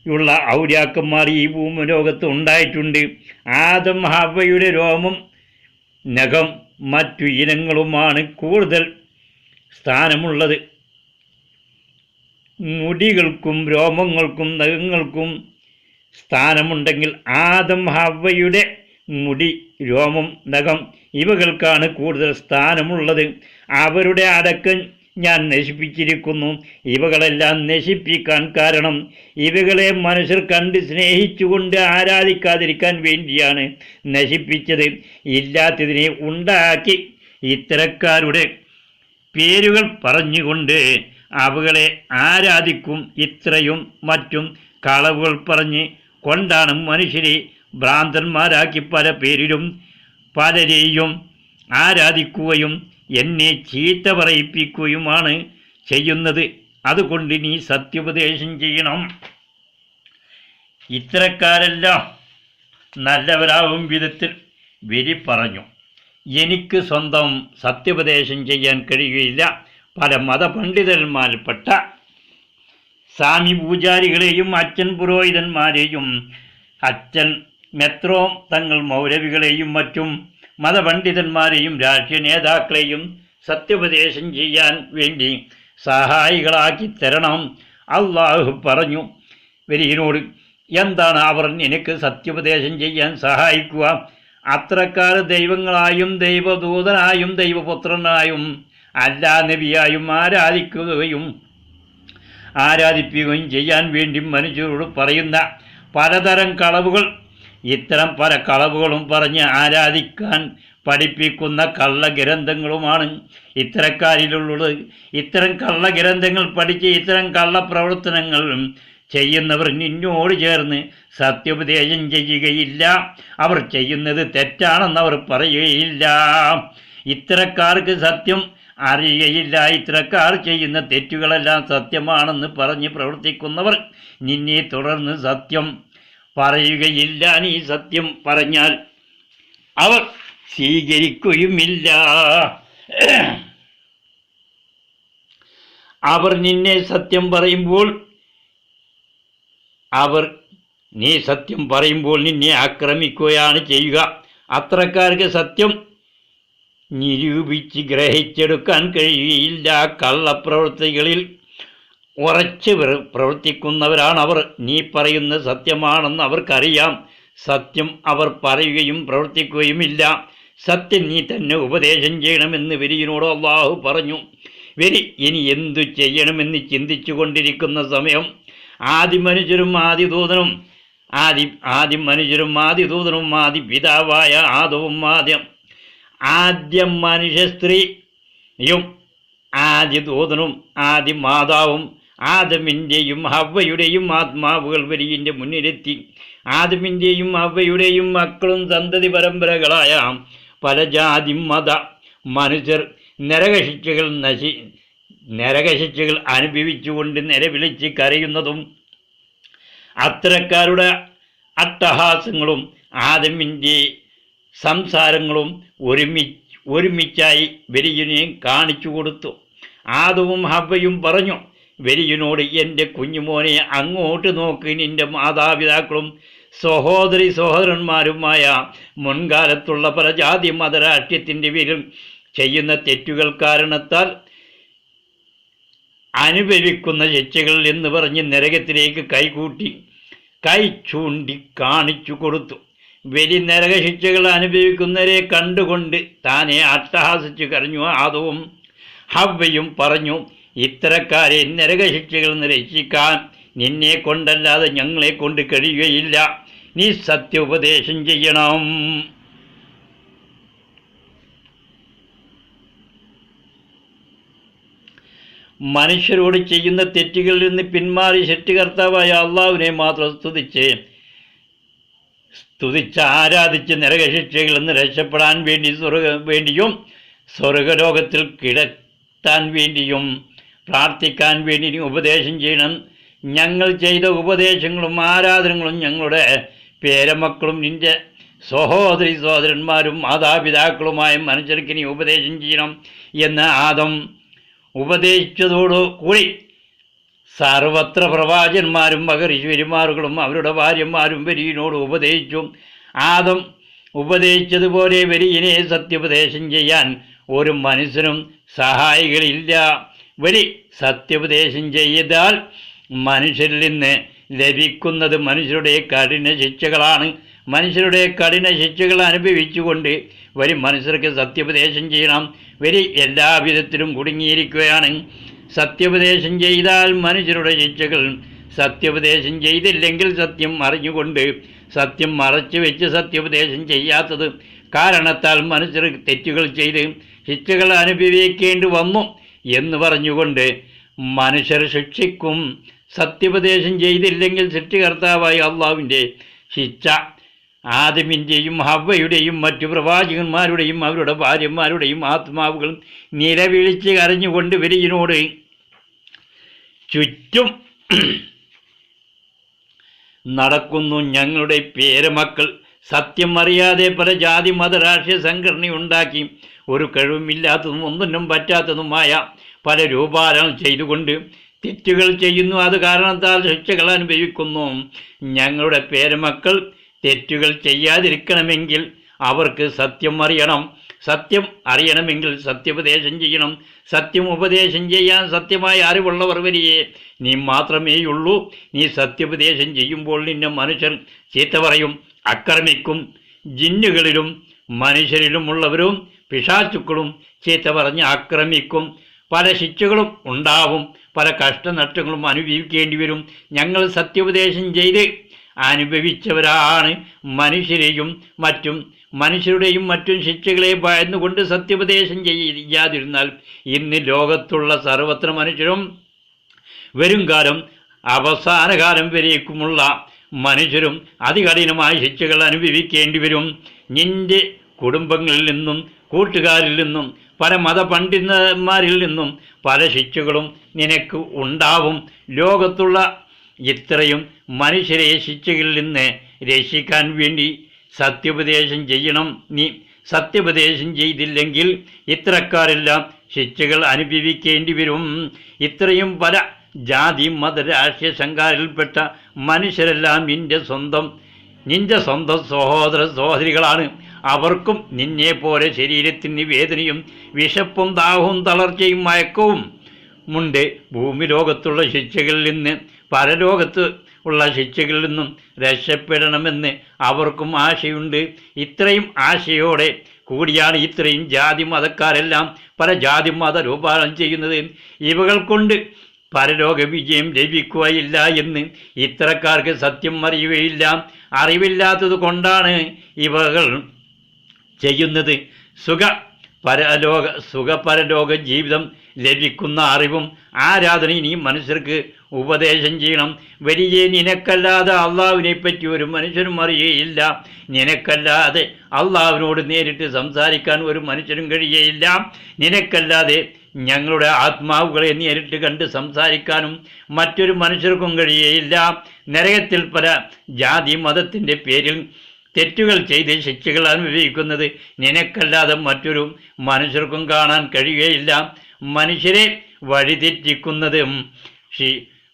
ഉള്ള ഔലിയാക്കന്മാർ ഈ ഭൂമിലോകത്ത് ഉണ്ടായിട്ടുണ്ട്. ആദം ഹവ്വയുടെ രോമം, നഖം, മറ്റു ഇനങ്ങളുമാണ് കൂടുതൽ സ്ഥാനമുള്ളത്. മുടികൾക്കും രോമങ്ങൾക്കും നഖങ്ങൾക്കും സ്ഥാനമുണ്ടെങ്കിൽ ആദം ഹവ്വയുടെ മുടി, രോമം, നഖം ഇവകൾക്കാണ് കൂടുതൽ സ്ഥാനമുള്ളത്. അവരുടെ അടക്കം ഞാൻ നശിപ്പിച്ചിരിക്കുന്നു. ഇവകളെല്ലാം നശിപ്പിക്കാൻ കാരണം ഇവകളെ മനുഷ്യർ കണ്ട് സ്നേഹിച്ചുകൊണ്ട് ആരാധിക്കാതിരിക്കാൻ വേണ്ടിയാണ് നശിപ്പിച്ചത്. ഇല്ലാത്തതിനെ ഉണ്ടാക്കി ഇത്തരക്കാരുടെ പേരുകൾ പറഞ്ഞുകൊണ്ട് അവകളെ ആരാധിക്കും. ഇത്രയും മറ്റും കളവുകൾ പറഞ്ഞ് കൊണ്ടാണ് മനുഷ്യരെ ഭ്രാന്തന്മാരാക്കി പല പേരിലും പലരെയും ആരാധിക്കുകയും എന്നെ ചീത്ത പറയിപ്പിക്കുകയുമാണ് ചെയ്യുന്നത്. അതുകൊണ്ട് നീ സത്യോപദേശം ചെയ്യണം. ഇത്തരക്കാരെല്ലാം നല്ലവരാകും വിധത്തിൽ വരി പറഞ്ഞു. എനിക്ക് സ്വന്തം സത്യോപദേശം ചെയ്യാൻ കഴിയുകയില്ല. പല മതപണ്ഡിതന്മാരിൽപ്പെട്ട സ്വാമി പൂജാരികളെയും അച്ഛൻ പുരോഹിതന്മാരെയും അച്ഛൻ മെത്രോ തങ്ങൾ മൗലവികളെയും മറ്റും മതപണ്ഡിതന്മാരെയും രാഷ്ട്രീയ നേതാക്കളെയും സത്യോപദേശം ചെയ്യാൻ വേണ്ടി സഹായികളാക്കി തരണം. അള്ളാഹു പറഞ്ഞു വരിയിനോട്, എന്താണ് അവർ നിനക്ക് സത്യോപദേശം ചെയ്യാൻ സഹായിക്കുക? അത്രക്കാർ ദൈവങ്ങളായും ദൈവദൂതനായും ദൈവപുത്രനായും അല്ലാ നബിയായും ആരാധിപ്പിക്കുകയും ചെയ്യാൻ വേണ്ടി മനുഷ്യരോട് പറയുന്ന പലതരം കളവുകൾ, ഇത്തരം പല കളവുകളും പറഞ്ഞ് ആരാധിക്കാൻ പഠിപ്പിക്കുന്ന കള്ളഗ്രന്ഥങ്ങളുമാണ് ഇത്തരക്കാരിലുള്ളത്. ഇത്തരം കള്ളഗ്രന്ഥങ്ങൾ പഠിച്ച് ഇത്തരം കള്ളപ്രവർത്തനങ്ങൾ ചെയ്യുന്നവർ നിന്നോട് ചേർന്ന് സത്യോപദേശം ചെയ്യുകയില്ല. അവർ ചെയ്യുന്നത് തെറ്റാണെന്ന് അവർ പറയുകയില്ല. ഇത്തരക്കാർക്ക് സത്യം അറിയുകയില്ല. ഇത്തരക്കാർ ചെയ്യുന്ന തെറ്റുകളെല്ലാം സത്യമാണെന്ന് പറഞ്ഞ് പ്രവർത്തിക്കുന്നവർ നിന്നെ തുടർന്ന് സത്യം പറയുകയില്ല. നീ സത്യം പറഞ്ഞാൽ അവർ സ്വീകരിക്കുകയുമില്ല. അവർ നിന്നെ സത്യം പറയുമ്പോൾ നീ സത്യം പറയുമ്പോൾ നിന്നെ ആക്രമിക്കുകയാണ് ചെയ്യുക. അത്രക്കാർക്ക് സത്യം നിരൂപിച്ച് ഗ്രഹിച്ചെടുക്കാൻ കഴിയുകയില്ല. കള്ളപ്രവൃത്തികളിൽ ഉറച്ച് പ്രവർത്തിക്കുന്നവരാണ് അവർ. നീ പറയുന്നത് സത്യമാണെന്ന് അവർക്കറിയാം. സത്യം അവർ പറയുകയും പ്രവർത്തിക്കുകയുമില്ല. സത്യം നീ തന്നെ ഉപദേശം ചെയ്യണമെന്ന് വരിയിനോട് അള്ളാഹു പറഞ്ഞു. വരി ഇനി എന്തു ചെയ്യണമെന്ന് ചിന്തിച്ചു കൊണ്ടിരിക്കുന്ന സമയം ആദിമനുഷ്യരും ആദി പിതാവായ ആദവും ആദ്യം മനുഷ്യ സ്ത്രീയും ആദ്യ ദൂതനും ആദ്യ മാതാവും ആദമിൻ്റെയും ഹവ്വയുടെയും ആത്മാവുകൾ വരിയിൻ്റെ മുന്നിലെത്തി. ആദമിൻ്റെയും ഹവ്വയുടെയും മക്കളും സന്തതി പരമ്പരകളായ പല ജാതി മത മനുഷ്യർ നരകശിക്ഷകൾ അനുഭവിച്ചുകൊണ്ട് നിലവിളിച്ച് കരയുന്നതും അത്തരക്കാരുടെ അട്ടഹാസങ്ങളും ആദമിൻ്റെ സംസാരങ്ങളും ഒരുമിച്ചായി വരിയനെ കാണിച്ചു കൊടുത്തു. ആദവും ഹവ്വയും പറഞ്ഞു വരിയനോട്, എൻ്റെ കുഞ്ഞുമോനെ അങ്ങോട്ട് നോക്ക്. നിന്റെ മാതാപിതാക്കളും സഹോദരന്മാരുമായ മുൻകാലത്തുള്ള പല ജാതി മതരാഷ്ട്രീയത്തിൻ്റെ പേരിൽ ചെയ്യുന്ന തെറ്റുകൾ കാരണത്താൽ അനുഭവിക്കുന്ന ശിക്ഷകൾ എന്ന് പറഞ്ഞ് നരകത്തിലേക്ക് കൈ ചൂണ്ടി കാണിച്ചു കൊടുത്തു. വലിയ നരകശിക്ഷകൾ അനുഭവിക്കുന്നവരെ കണ്ടുകൊണ്ട് താനെ അട്ടഹാസിച്ചു കരഞ്ഞു. ആദവും ഹവ്വയും പറഞ്ഞു, ഇത്തരക്കാരെ നരകശിക്ഷകൾ രക്ഷിക്കാൻ നിന്നെ കൊണ്ടല്ലാതെ ഞങ്ങളെ കൊണ്ട് കഴിയുകയില്ല. നീ സത്യോപദേശം ചെയ്യണം. മനുഷ്യരോട് ചെയ്യുന്ന തെറ്റുകളിൽ നിന്ന് പിന്മാറി സൃഷ്ടികർത്താവായ അള്ളാഹുവിനെ മാത്രം സ്തുതിച്ച് സ്തുതിച്ച് ആരാധിച്ച് നരകശിക്ഷയിൽ നിന്ന് രക്ഷപ്പെടാൻ വേണ്ടിയും സ്വർഗലോകത്തിൽ കിടത്താൻ വേണ്ടിയും പ്രാർത്ഥിക്കാൻ വേണ്ടിയും ഉപദേശം ചെയ്യണം. ഞങ്ങൾ ചെയ്ത ഉപദേശങ്ങളും ആരാധനകളും ഞങ്ങളുടെ പേരമക്കളും നിന്റെ സഹോദരി സഹോദരന്മാരും മാതാപിതാക്കളുമായ മനുഷ്യർക്ക് നീ ഉപദേശം ചെയ്യണം എന്ന് ആദം ഉപദേശിച്ചതോടുകൂടി സർവത്ര പ്രവാചകന്മാരും മഹർഷീമാറുകളും അവരുടെ ഭാര്യന്മാരും വരിയിനോട് ഉപദേശിച്ചു. ആദം ഉപദേശിച്ചതുപോലെ വരിയിനെ സത്യോപദേശം ചെയ്യാൻ ഒരു മനുഷ്യനും സഹായികളില്ല. വരി സത്യോപദേശം ചെയ്താൽ മനുഷ്യരിൽ നിന്ന് ലഭിക്കുന്നത് മനുഷ്യരുടെ കഠിന ശിക്ഷകളാണ്. മനുഷ്യരുടെ കഠിന ശിക്ഷകൾ അനുഭവിച്ചുകൊണ്ട് വരി മനുഷ്യർക്ക് സത്യോപദേശം ചെയ്യണം. വരി എല്ലാവിധത്തിലും കുടുങ്ങിയിരിക്കുകയാണ്. സത്യോപദേശം ചെയ്താൽ മനുഷ്യരുടെ ശിക്ഷകൾ, സത്യോപദേശം ചെയ്തില്ലെങ്കിൽ സത്യം അറിഞ്ഞുകൊണ്ട് സത്യം മറച്ചു വെച്ച് സത്യോപദേശം ചെയ്യാത്തത് കാരണത്താൽ മനുഷ്യർ തെറ്റുകൾ ചെയ്ത് ശിക്ഷകൾ അനുഭവിക്കേണ്ടി വന്നു എന്ന് പറഞ്ഞുകൊണ്ട് മനുഷ്യർ ശിക്ഷിക്കും. സത്യോപദേശം ചെയ്തില്ലെങ്കിൽ സൃഷ്ടികർത്താവായ അള്ളാഹുവിൻ്റെ ശിക്ഷ ആദമിൻ്റെയും ഹവ്വയുടെയും മറ്റു പ്രവാചകന്മാരുടെയും അവരുടെ ഭാര്യന്മാരുടെയും ആത്മാവുകൾ നിലവിളിച്ച് കരഞ്ഞുകൊണ്ട് വരിയിനോട് ചുറ്റും നടക്കുന്നു. ഞങ്ങളുടെ പേരമക്കൾ സത്യം അറിയാതെ പല ജാതി മത രാഷ്ട്രീയ സംഘടനയുണ്ടാക്കി ഒരു കഴിവുമില്ലാത്തതും ഒന്നിനും പറ്റാത്തതുമായ പല രൂപാരണം ചെയ്തുകൊണ്ട് തെറ്റുകൾ ചെയ്യുന്നു. അത് കാരണത്താൽ ശിക്ഷകൾ അനുഭവിക്കുന്നു. ഞങ്ങളുടെ പേരമക്കൾ തെറ്റുകൾ ചെയ്യാതിരിക്കണമെങ്കിൽ അവർക്ക് സത്യം അറിയണം. സത്യം അറിയണമെങ്കിൽ സത്യോപദേശം ചെയ്യണം. സത്യം ഉപദേശം ചെയ്യാൻ സത്യമായ അറിവുള്ളവർ വരികയെ നീ മാത്രമേയുള്ളൂ. നീ സത്യോപദേശം ചെയ്യുമ്പോൾ നിന്നെ മനുഷ്യർ ചീത്ത പറയും, ആക്രമിക്കും. ജിന്നുകളിലും മനുഷ്യരിലുമുള്ളവരും പിശാചുക്കളും ചീത്ത പറഞ്ഞ് ആക്രമിക്കും. പല ശിക്ഷകളും ഉണ്ടാവും, പല കഷ്ടനഷ്ടങ്ങളും അനുഭവിക്കേണ്ടി വരും. ഞങ്ങൾ സത്യോപദേശം ചെയ്ത് അനുഭവിച്ചവരാണ്. മനുഷ്യരുടെയും മറ്റും ശിക്ഷകളെ ഭയന്നുകൊണ്ട് സത്യോപദേശം ചെയ്യാതിരുന്നാൽ ഇന്ന് ലോകത്തുള്ള സർവത്ര മനുഷ്യരും വരും കാലം അവസാന കാലം വരേക്കുമുള്ള മനുഷ്യരും അതികഠിനമായ ശിക്ഷകൾ അനുഭവിക്കേണ്ടി വരും. നിന്റെ കുടുംബങ്ങളിൽ നിന്നും കൂട്ടുകാരിൽ നിന്നും പല മതപണ്ഡിതന്മാരിൽ നിന്നും പല ശിക്ഷകളും നിനക്ക് ഉണ്ടാവും. ലോകത്തുള്ള ഇത്രയും മനുഷ്യരെ ശിക്ഷകളിൽ നിന്ന് രക്ഷിക്കാൻ വേണ്ടി സത്യോപദേശം ചെയ്യണം. നീ സത്യോപദേശം ചെയ്തില്ലെങ്കിൽ ഇത്തരക്കാരെല്ലാം ശിക്ഷകൾ അനുഭവിക്കേണ്ടി വരും. ഇത്രയും പല ജാതി മത രാഷ്ട്രീയ സംഘാരിൽപ്പെട്ട മനുഷ്യരെല്ലാം നിന്റെ സ്വന്തം സഹോദര സഹോദരികളാണ്. അവർക്കും നിന്നെ പോലെ ശരീരത്തിന് വേദനയും വിശപ്പും ദാഹവും തളർച്ചയും മയക്കവും ഉണ്ട്. ഭൂമി ലോകത്തുള്ള ശിക്ഷകളിൽ നിന്ന് പരലോകത്ത് ഉള്ള ശിക്ഷകളിൽ നിന്നും രക്ഷപ്പെടണമെന്ന് അവർക്കും ആശയുണ്ട്. ഇത്രയും ആശയോടെ കൂടിയാണ് ഇത്രയും ജാതി മതക്കാരെല്ലാം പല ജാതി മത രൂപാന്തരം ചെയ്യുന്നത്. ഇവകൾ കൊണ്ട് പരലോക വിജയം ലഭിക്കുകയില്ല എന്ന് ഇത്തരക്കാർക്ക് സത്യം അറിയുകയില്ല. അറിവില്ലാത്തത് കൊണ്ടാണ് ഇവകൾ ചെയ്യുന്നത്. പരലോക ജീവിതം ലഭിക്കുന്ന അറിവും ആരാധനയും ഈ മനുഷ്യർക്ക് ഉപദേശം ചെയ്യണം. വലിയ നിനക്കല്ലാതെ അള്ളാഹുവിനെ പറ്റി ഒരു മനുഷ്യനും അറിയുകയില്ല. നിനക്കല്ലാതെ അള്ളാഹുവിനോട് നേരിട്ട് സംസാരിക്കാൻ ഒരു മനുഷ്യനും കഴിയുകയില്ല. നിനക്കല്ലാതെ ഞങ്ങളുടെ ആത്മാവുകളെ നേരിട്ട് കണ്ട് സംസാരിക്കാനും മറ്റൊരു മനുഷ്യർക്കും കഴിയുകയില്ല. നരകത്തിൽ പല ജാതി മതത്തിൻ്റെ പേരിൽ തെറ്റുകൾ ചെയ്ത് ശിക്ഷകൾ അനുഭവിക്കുന്നത് നിനക്കല്ലാതെ മറ്റൊരു മനുഷ്യർക്കും കാണാൻ കഴിയുകയില്ല. മനുഷ്യരെ വഴിതെറ്റിക്കുന്നതും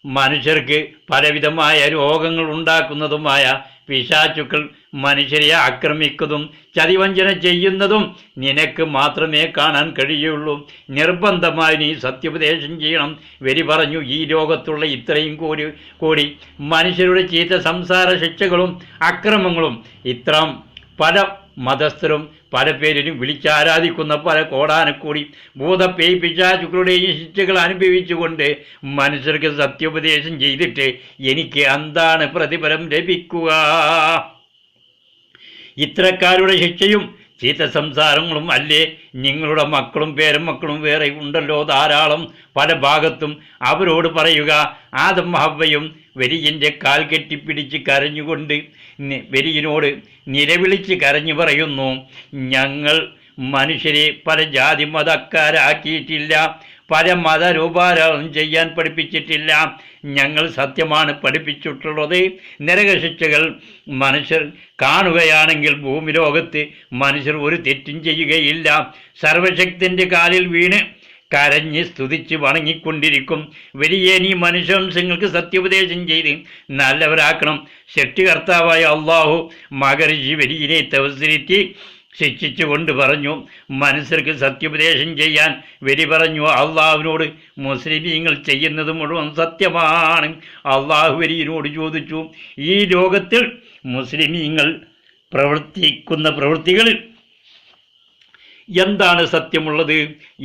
മനുഷ്യർക്ക് പലവിധമായ രോഗങ്ങൾ ഉണ്ടാക്കുന്നതുമായ പിശാചുക്കൾ മനുഷ്യരെ ആക്രമിക്കുന്നതും ചതിവഞ്ചന ചെയ്യുന്നതും നിനക്ക് മാത്രമേ കാണാൻ കഴിയുള്ളൂ. നിർബന്ധമായി നീ സത്യോപദേശം ചെയ്യണം. വരി പറഞ്ഞു, ഈ ലോകത്തുള്ള ഇത്രയും കോടി മനുഷ്യരുടെ ചീത്ത സംസാര ശിക്ഷകളും അക്രമങ്ങളും ഇത്രം പല മതസ്ഥരും പല പേരിലും വിളിച്ചാരാധിക്കുന്ന പല കോടാനക്കൂടി ഭൂതപ്പേയ് പിശാചുക്കളുടെയും ശിക്ഷകൾ അനുഭവിച്ചുകൊണ്ട് മനുഷ്യർക്ക് സത്യോപദേശം ചെയ്തിട്ട് എനിക്ക് എന്താണ് പ്രതിഫലം ലഭിക്കുക? ഇത്തരക്കാരുടെ ശിക്ഷയും ചീത്ത സംസാരങ്ങളും അല്ലേ? നിങ്ങളുടെ മക്കളും പേരമക്കളും വേറെ ഉണ്ടല്ലോ ധാരാളം പല ഭാഗത്തും. അവരോട് പറയുക, ആദം ഹവ്വയും വരിയൻ്റെ കാൽ കെട്ടിപ്പിടിച്ച് കരഞ്ഞുകൊണ്ട് വലിയനോട് നിലവിളിച്ച് കരഞ്ഞു പറയുന്നു, ഞങ്ങൾ മനുഷ്യരെ പല ജാതി മതക്കാരാക്കിയിട്ടില്ല, പല മതരൂപാരാധന ചെയ്യാൻ പഠിപ്പിച്ചിട്ടില്ല. ഞങ്ങൾ സത്യമാണ് പഠിപ്പിച്ചിട്ടുള്ളത്. നരകശിക്ഷകൾ മനുഷ്യർ കാണുകയാണെങ്കിൽ ഭൂമി ലോകത്ത് മനുഷ്യർ ഒരു തെറ്റും ചെയ്യുകയില്ല. സർവശക്തൻ്റെ കാലിൽ വീണ് കരഞ്ഞ് സ്തുതിച്ച് വണങ്ങിക്കൊണ്ടിരിക്കും. വലിയ നീ മനുഷ്യവംശങ്ങൾക്ക് സത്യോപദേശം ചെയ്ത് നല്ലവരാക്കണം. സൃഷ്ടികർത്താവായ അള്ളാഹു മഹർഷി വലിയനെ തവസരിത്തി ശിക്ഷിച്ചുകൊണ്ട് പറഞ്ഞു, മനുഷ്യർക്ക് സത്യോപദേശം ചെയ്യാൻ പറഞ്ഞു. അള്ളാഹുവിനോട് മുസ്ലിമീങ്ങൾ ചെയ്യുന്നത് മുഴുവൻ സത്യമാണ്. അള്ളാഹു വലിയനോട് ചോദിച്ചു, ഈ ലോകത്തിൽ മുസ്ലിമീങ്ങൾ പ്രവർത്തിക്കുന്ന പ്രവൃത്തികളിൽ എന്താണ് സത്യമുള്ളത്?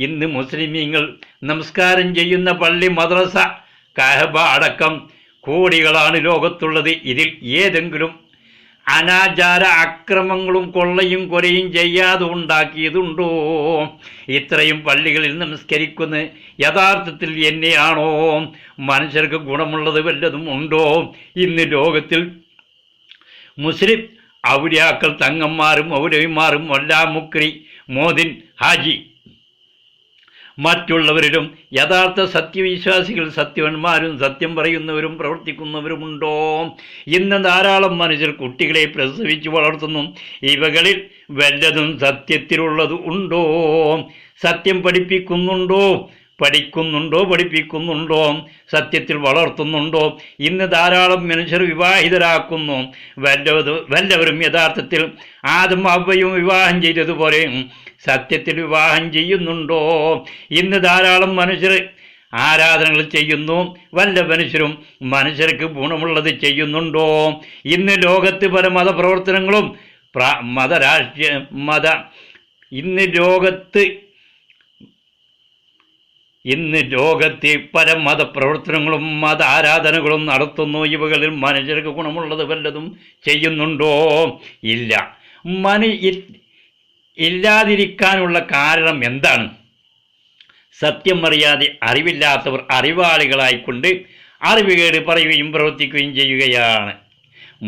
ഇന്ന് മുസ്ലിമീങ്ങൾ നമസ്കാരം ചെയ്യുന്ന പള്ളി, മദ്രസ, കഅബ അടക്കം കോടികളാണ് ലോകത്തുള്ളത്. ഇതിൽ ഏതെങ്കിലും അനാചാര അക്രമങ്ങളും കൊള്ളയും കൊലയും ചെയ്യാതെ ഉണ്ടാക്കിയതുണ്ടോ? ഇത്രയും പള്ളികളിൽ നമസ്കരിക്കുന്നത് യഥാർത്ഥത്തിൽ എന്നെയാണോ? മനുഷ്യർക്ക് ഗുണമുള്ളത് വല്ലതും ഉണ്ടോ? ഇന്ന് ലോകത്തിൽ മുസ്ലിം ഔലിയാക്കൾ, തങ്ങന്മാരും ഔലവിമാരും, മൊല്ലാ, മുക്രി, മോദിൻ, ഹാജി മറ്റുള്ളവരിലും യഥാർത്ഥ സത്യവിശ്വാസികൾ, സത്യവന്മാരും സത്യം പറയുന്നവരും പ്രവർത്തിക്കുന്നവരുമുണ്ടോ? ഇന്ന് ധാരാളം മനുഷ്യർ കുട്ടികളെ പ്രസവിച്ച് വളർത്തുന്നു. ഇവകളിൽ വല്ലതും സത്യത്തിലുള്ളത് ഉണ്ടോ? സത്യം പഠിപ്പിക്കുന്നുണ്ടോ? പഠിപ്പിക്കുന്നുണ്ടോ? സത്യത്തിൽ വളർത്തുന്നുണ്ടോ? ഇന്ന് ധാരാളം മനുഷ്യർ വിവാഹിതരാക്കുന്നു. വല്ലവരും യഥാർത്ഥത്തിൽ ആദം അവ്വയും വിവാഹം ചെയ്തതുപോലെ സത്യത്തിൽ വിവാഹം ചെയ്യുന്നുണ്ടോ? ഇന്ന് ധാരാളം മനുഷ്യർ ആരാധനകൾ ചെയ്യുന്നു. വല്ല മനുഷ്യരും മനുഷ്യർക്ക് ഗുണമുള്ളത് ചെയ്യുന്നുണ്ടോ? ഇന്ന് ലോകത്ത് പല മതപ്രവർത്തനങ്ങളും ഇന്ന് ലോകത്ത് പല മതപ്രവർത്തനങ്ങളും മത ആരാധനകളും നടത്തുന്നു. ഇവകളിൽ മനുഷ്യർക്ക് ഗുണമുള്ളത് വല്ലതും ചെയ്യുന്നുണ്ടോ? ഇല്ല. ഇല്ലാതിരിക്കാനുള്ള കാരണം എന്താണ്? സത്യം അറിയാതെ അറിവില്ലാത്തവർ അറിവാളികളായിക്കൊണ്ട് അറിവുകേട് പറയുകയും പ്രവർത്തിക്കുകയും ചെയ്യുകയാണ്.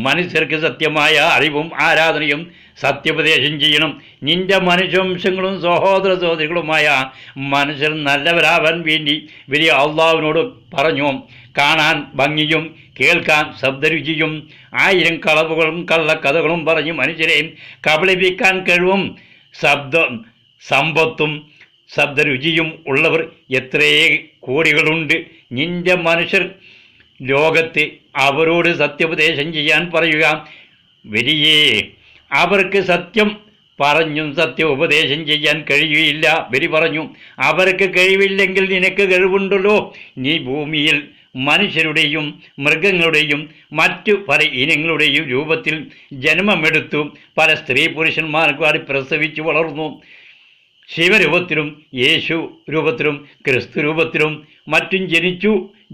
മനുഷ്യർക്ക് സത്യമായ അറിവും ആരാധനയും സത്യോപദേശം ചെയ്യണം. നിന്റെ മനുഷ്യവംശങ്ങളും സഹോദര സഹോദരികളുമായ മനുഷ്യർ നല്ലവരാവാൻ വേണ്ടി വലിയ അള്ളാഹുവിനോട് പറഞ്ഞു. കാണാൻ ഭംഗിയും കേൾക്കാൻ ശബ്ദരുചിയും 1000 കളവുകളും കള്ളക്കഥകളും പറഞ്ഞ് മനുഷ്യരെ കബളിപ്പിക്കാൻ കഴിവും സമ്പത്തും ശബ്ദരുചിയും ഉള്ളവർ എത്രയേ കോടികളുണ്ട്. നിന്റെ മനുഷ്യർ ലോകത്ത് അവരോട് സത്യോപദേശം ചെയ്യാൻ പറയുക. വലിയേ അവർക്ക് സത്യം പറഞ്ഞും സത്യോപദേശം ചെയ്യാൻ കഴിയുകയില്ല. വരി പറഞ്ഞു, അവർക്ക് കഴിവില്ലെങ്കിൽ നിനക്ക് കഴിവുണ്ടല്ലോ. നീ ഭൂമിയിൽ മനുഷ്യരുടെയും മൃഗങ്ങളുടെയും മറ്റു പല ഇനങ്ങളുടെയും രൂപത്തിൽ ജന്മമെടുത്തു. പല സ്ത്രീ പുരുഷന്മാർക്കാട് പ്രസവിച്ചു വളർന്നു. ശിവരൂപത്തിലും യേശു രൂപത്തിലും ക്രിസ്തു രൂപത്തിലും മറ്റും ജനിച്ചു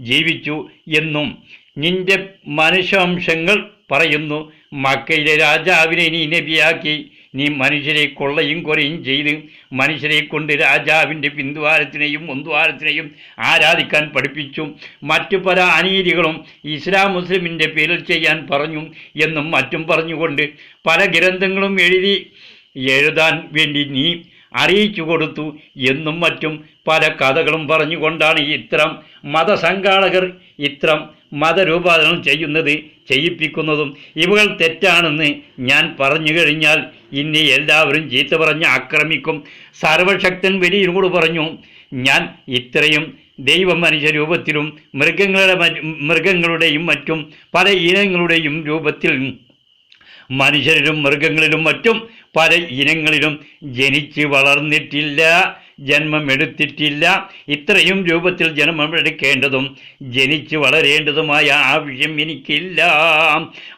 ജീവിച്ചു എന്നും നിന്റെ മനുഷ്യാംശങ്ങൾ പറയുന്നു. മക്കയിലെ രാജാവിനെ നീ നബിയാക്കി. നീ മനുഷ്യരെ കൊള്ളയും കൊലയും ചെയ്ത് മനുഷ്യരെ കൊണ്ട് രാജാവിൻ്റെ പിന്തുവാരത്തിനെയും മുന്തുവാരത്തിനെയും ആരാധിക്കാൻ പഠിപ്പിച്ചു. മറ്റു പല അനീതികളും മുസ്ലിമിൻ്റെ പേരിൽ ചെയ്യാൻ പറഞ്ഞു എന്നും മറ്റും പറഞ്ഞുകൊണ്ട് പല ഗ്രന്ഥങ്ങളും എഴുതാൻ വേണ്ടി നീ അറിയിച്ചു കൊടുത്തു എന്നും മറ്റും പല കഥകളും പറഞ്ഞുകൊണ്ടാണ് ഇത്തരം മതസംഘാടകർ ഇത്തരം മതരൂപാന്തരം ചെയ്യിപ്പിക്കുന്നതും. ഇവകൾ തെറ്റാണെന്ന് ഞാൻ പറഞ്ഞു കഴിഞ്ഞാൽ ഇനി എല്ലാവരും ചീത്ത പറഞ്ഞ് ആക്രമിക്കും. സർവശക്തൻ വലിയനോട് പറഞ്ഞു, ഞാൻ ഇത്രയും ദൈവമനുഷ്യ രൂപത്തിലും മൃഗങ്ങളുടെയും മറ്റും പല ഇനങ്ങളുടെയും രൂപത്തിൽ മനുഷ്യരിലും മൃഗങ്ങളിലും മറ്റും പല ഇനങ്ങളിലും ജനിച്ച് വളർന്നിട്ടില്ല, ജന്മമെടുത്തിട്ടില്ല. ഇത്രയും രൂപത്തിൽ ജന്മമെടുക്കേണ്ടതും ജനിച്ച് വളരേണ്ടതുമായ ആവശ്യം എനിക്കില്ല.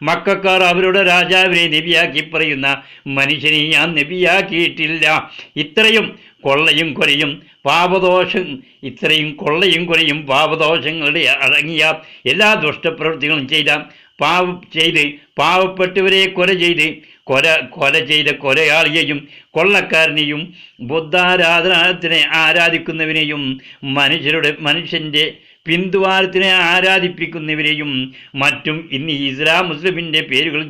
മക്കക്കാർ അവരുടെ രാജാവിനെ നബിയാക്കി പറയുന്ന മനുഷ്യനെ ഞാൻ നബിയാക്കിയിട്ടില്ല. ഇത്രയും കൊള്ളയും കൊലയും പാപദോഷങ്ങളുടെ അടങ്ങിയ എല്ലാ ദുഷ്ടപ്രവൃത്തികളും ചെയ്ത് പാവപ്പെട്ടവരെ കൊല ചെയ്ത കൊലയാളിയെയും കൊള്ളക്കാരനെയും ബുദ്ധാരാധനത്തിനെ ആരാധിക്കുന്നവനെയും മനുഷ്യൻ്റെ പിന്തുവാരത്തിനെ ആരാധിപ്പിക്കുന്നവരെയും മറ്റും ഇന്ന് ഇസ്ലാം മുസ്ലിമിൻ്റെ പേരിൽ